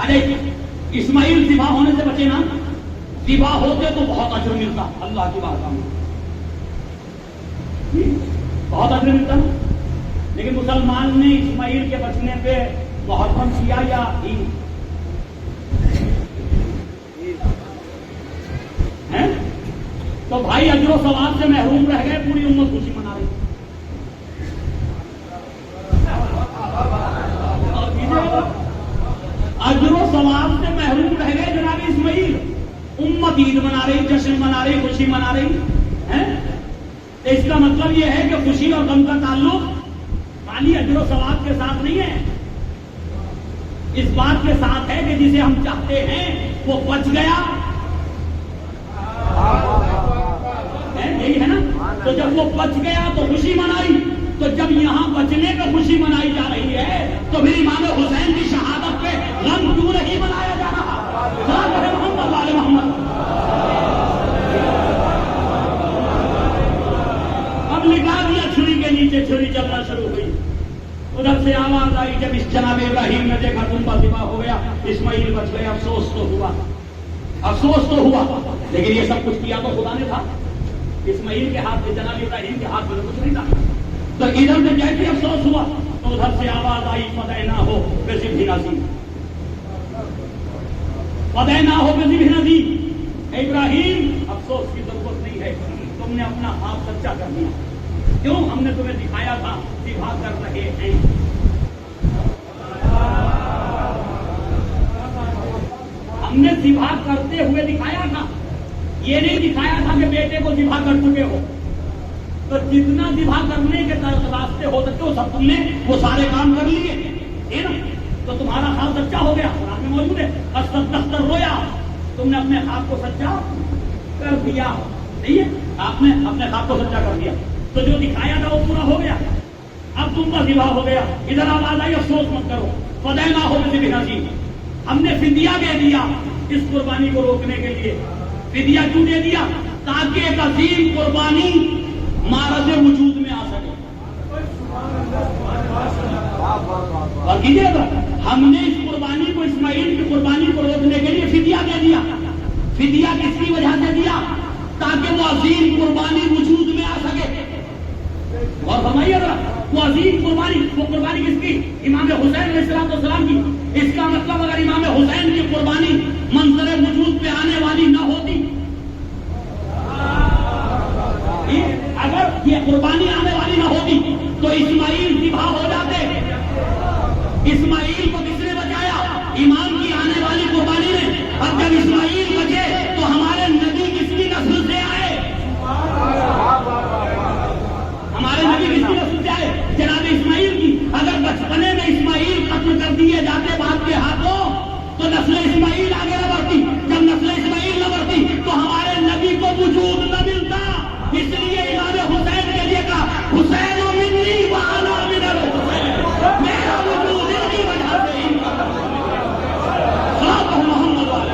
ارے اسماعیل ذبح ہونے سے بچے نا, ذبح ہوتے تو بہت اجر ملتا اللہ کی بات میں, بہت اجر ملتا. لیکن مسلمان نے اسماعیل کے بچنے پہ محرم کیا یا عید؟ تو بھائی اجر و ثواب سے محروم رہ گئے, پوری امت خوشی منا رہی. اجر و ثواب سے محروم رہ گئے جناب اسماعیل, امت عید منا رہی, جشن منا رہی, خوشی منا رہی ہے. اس کا مطلب یہ ہے کہ خوشی اور غم کا تعلق خالی اجر و ثواب کے ساتھ نہیں ہے, اس بات کے ساتھ ہے کہ جسے ہم چاہتے ہیں وہ بچ گیا, یہی ہے نا. تو جب وہ بچ گیا تو خوشی منائی, تو جب یہاں بچنے پہ خوشی منائی جا رہی ہے تو پھر امام حسین کی شہادت پہ غم کیوں نہیں منایا جا رہا؟ محمد والے محمد. اب لٹا دیا چھری کے نیچے, چھری چلنا شروع ہوئی. ادھر سے آواز آئی, جب اس جناب ابراہیم نے دیکھا تمبا ذبح ہو گیا, اسماعیل بچ گئے, افسوس تو ہوا, افسوس تو ہوا, لیکن یہ سب کچھ کیا تو خدا نے تھا. اسماعیل کے ہاتھ میں, جناب ابراہیم کے ہاتھ میں کچھ نہیں تھا. تو ادھر سے جیسے افسوس ہوا تو ادھر سے آواز آئی, فدینا ہو بذبح نذیر, فدینا ہو بذبح نذیر. ابراہیم افسوس کی ضرورت نہیں ہے, تم نے اپنا ہاتھ سچا کر دیا. کیوں؟ ہم نے تمہیں دکھایا تھا ذبح کر رہے ہیں. ہم نے ذبح کرتے ہوئے دکھایا تھا, یہ نہیں دکھایا تھا کہ بیٹے کو ذبح کر چکے ہو. تو جتنا ذبح کرنے کے راستے ہو سکتے ہو سب تم نے وہ سارے کام کر لیے نا. تو تمہارا خواب سچا ہو گیا, قرآن میں موجود ہے, استغفر رویا, تم نے اپنے خواب کو سچا کر دیا. نہیں ہے, آپ نے اپنے خواب کو سچا کر دیا, تو جو دکھایا تھا وہ پورا ہو گیا. اب تم کا ذبح ہو گیا. ادھر آواز آئی, افسوس مت کرو, فدینا ہو بذبح نذیر. ہم نے فدیہ دے دیا اس قربانی کو روکنے کے لیے. فدیہ کیوں دے دیا؟ تاکہ ایک عظیم قربانی معرض وجود میں آ سکے. اور کیجیے گا, ہم نے اس قربانی کو, اسماعیل کی قربانی کو روکنے کے لیے فدیہ دے دیا. فدیہ کس کی وجہ سے دیا؟ تاکہ وہ عظیم قربانی وجود میں آ سکے. اور فرمائیے گا, وہ عظیم قربانی, وہ قربانی کس کی؟ امام حسین علیہ السلام کی. اس کا مطلب اگر امام حسین کی قربانی منظر وجود پہ آنے والی نہ ہوتی, اگر یہ قربانی آنے والی نہ ہوتی تو اسماعیل ذبح ہو جاتے. اسماعیل کو کس نے بچایا؟ امام کی آنے والی قربانی نے. اب جب اسماعیل بچے تو ہمارے نبی کس کی نسل سے آئے؟ ہمارے نبی کس کی نسل سے آئے؟ جناب اسماعیل کی. اگر بچپنے میں اسماعیل قتل کر دیے جاتے باپ کے ہاتھوں تو نسل اسماعیل آگے نہ بڑھتی. جب نسل اسماعیل نہ بڑھتی تو ہمارے نبی کو وجود نہ ملتا. اس لیے امام حسین کے لیے کہا, حسین منی وانا من الحسین, میرا وجود ان کی وجہ سے ہی. محمد والے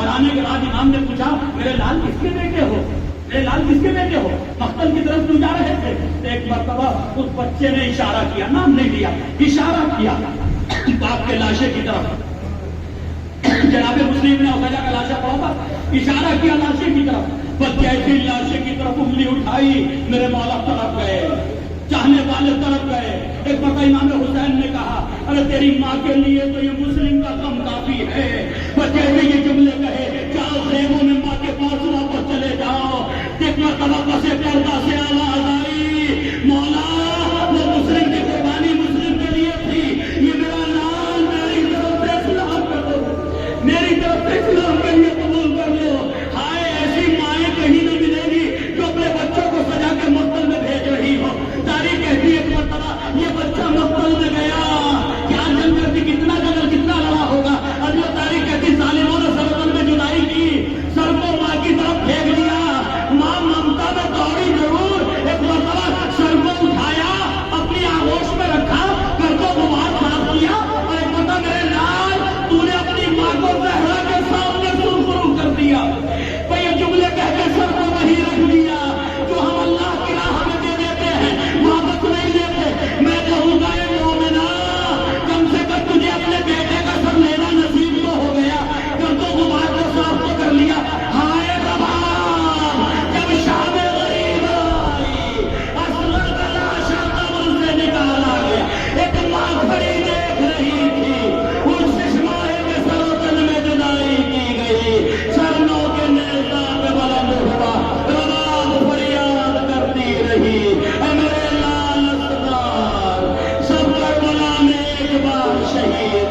اور آنے کے بعد امام نے پوچھا میرے لال کس کے بیٹے ہو، میرے لال کس کے بیٹے ہو، مقتل کی طرف کیوں جا رہے تھے؟ ایک مرتبہ اس بچے نے اشارہ کیا، نام نہیں لیا، اشارہ کیا باپ کے لاشے کی طرف. جناب مسلم نے اوسیجہ کا لاشا پڑا تھا، اشارہ کیا لاشے کی طرف. بچے ایسی لاشے کی طرف انگلی اٹھائی، میرے مولا طرف گئے، چاہنے والے طرف گئے. ایک مرتبہ امام حسین نے کہا ارے تیری ماں کے لیے تو یہ مسلم کا غم کافی ہے. بچے نے یہ جملے کہے جاؤ خیموں میں ماں کے پاس واپس چلے جاؤ. ایک مرتبہ پسے پردہ سے آواز آئی مولا وہ مسلم کی قربانی مسلم کے لیے تھی، یہ میرا لال میری طرف سے اسلام کر دو، میری طرف سے اسلام کے لیے قبول کر لو. ہائے ایسی مائیں کہیں نہیں ملے گی جو اپنے بچوں کو سجا کے مقتل میں بھیج رہی ہو. تاریخ کہتی ہے ایک مرتبہ یہ بچہ مقتل میں گیا، کیا جنگ کرتی، کتنا جنگل کتنا لڑا ہوگا. اب یہ تاریخ کہتی ظالموں نے سربن میں جدائی کی، سر کو ماں کی طرف پھینک دیا. ماں ممتا میں دوڑی ضرور، ایک مرتبہ سر کو اٹھایا اپنی آغوش میں رکھا، کر کو غبار صاف کیا اور ایک مرتبہ میرے لال تو نے اپنی ماں کو زہرا کے سامنے سرخرو کر دیا. بھئی یہ جملے کہہ کے سر کو وہی رکھ لیا جو ہم اللہ کی راہ میں دے دیتے ہیں، واپس نہیں لیتے. میں کہوں گا اے مومنا کم سے کم تجھے اپنے بیٹے کا سر لینا نصیب تو ہو گیا، کر تو غبار کو صاف تو کر لیا. ہائے رباب جب شام غریب آئی اصغر کا لاشا قبر سے نکالا گیا. ایک ماں کھڑی دیکھ رہی تھی، اس ششمائے کے سروتن میں جدائی کی گئی، چرنوں کے نیزہ پہ بلند ہوا، رباب فریاد کرتی رہی اے میرے لال اسغر. سب کربلا میں ایک بار شہید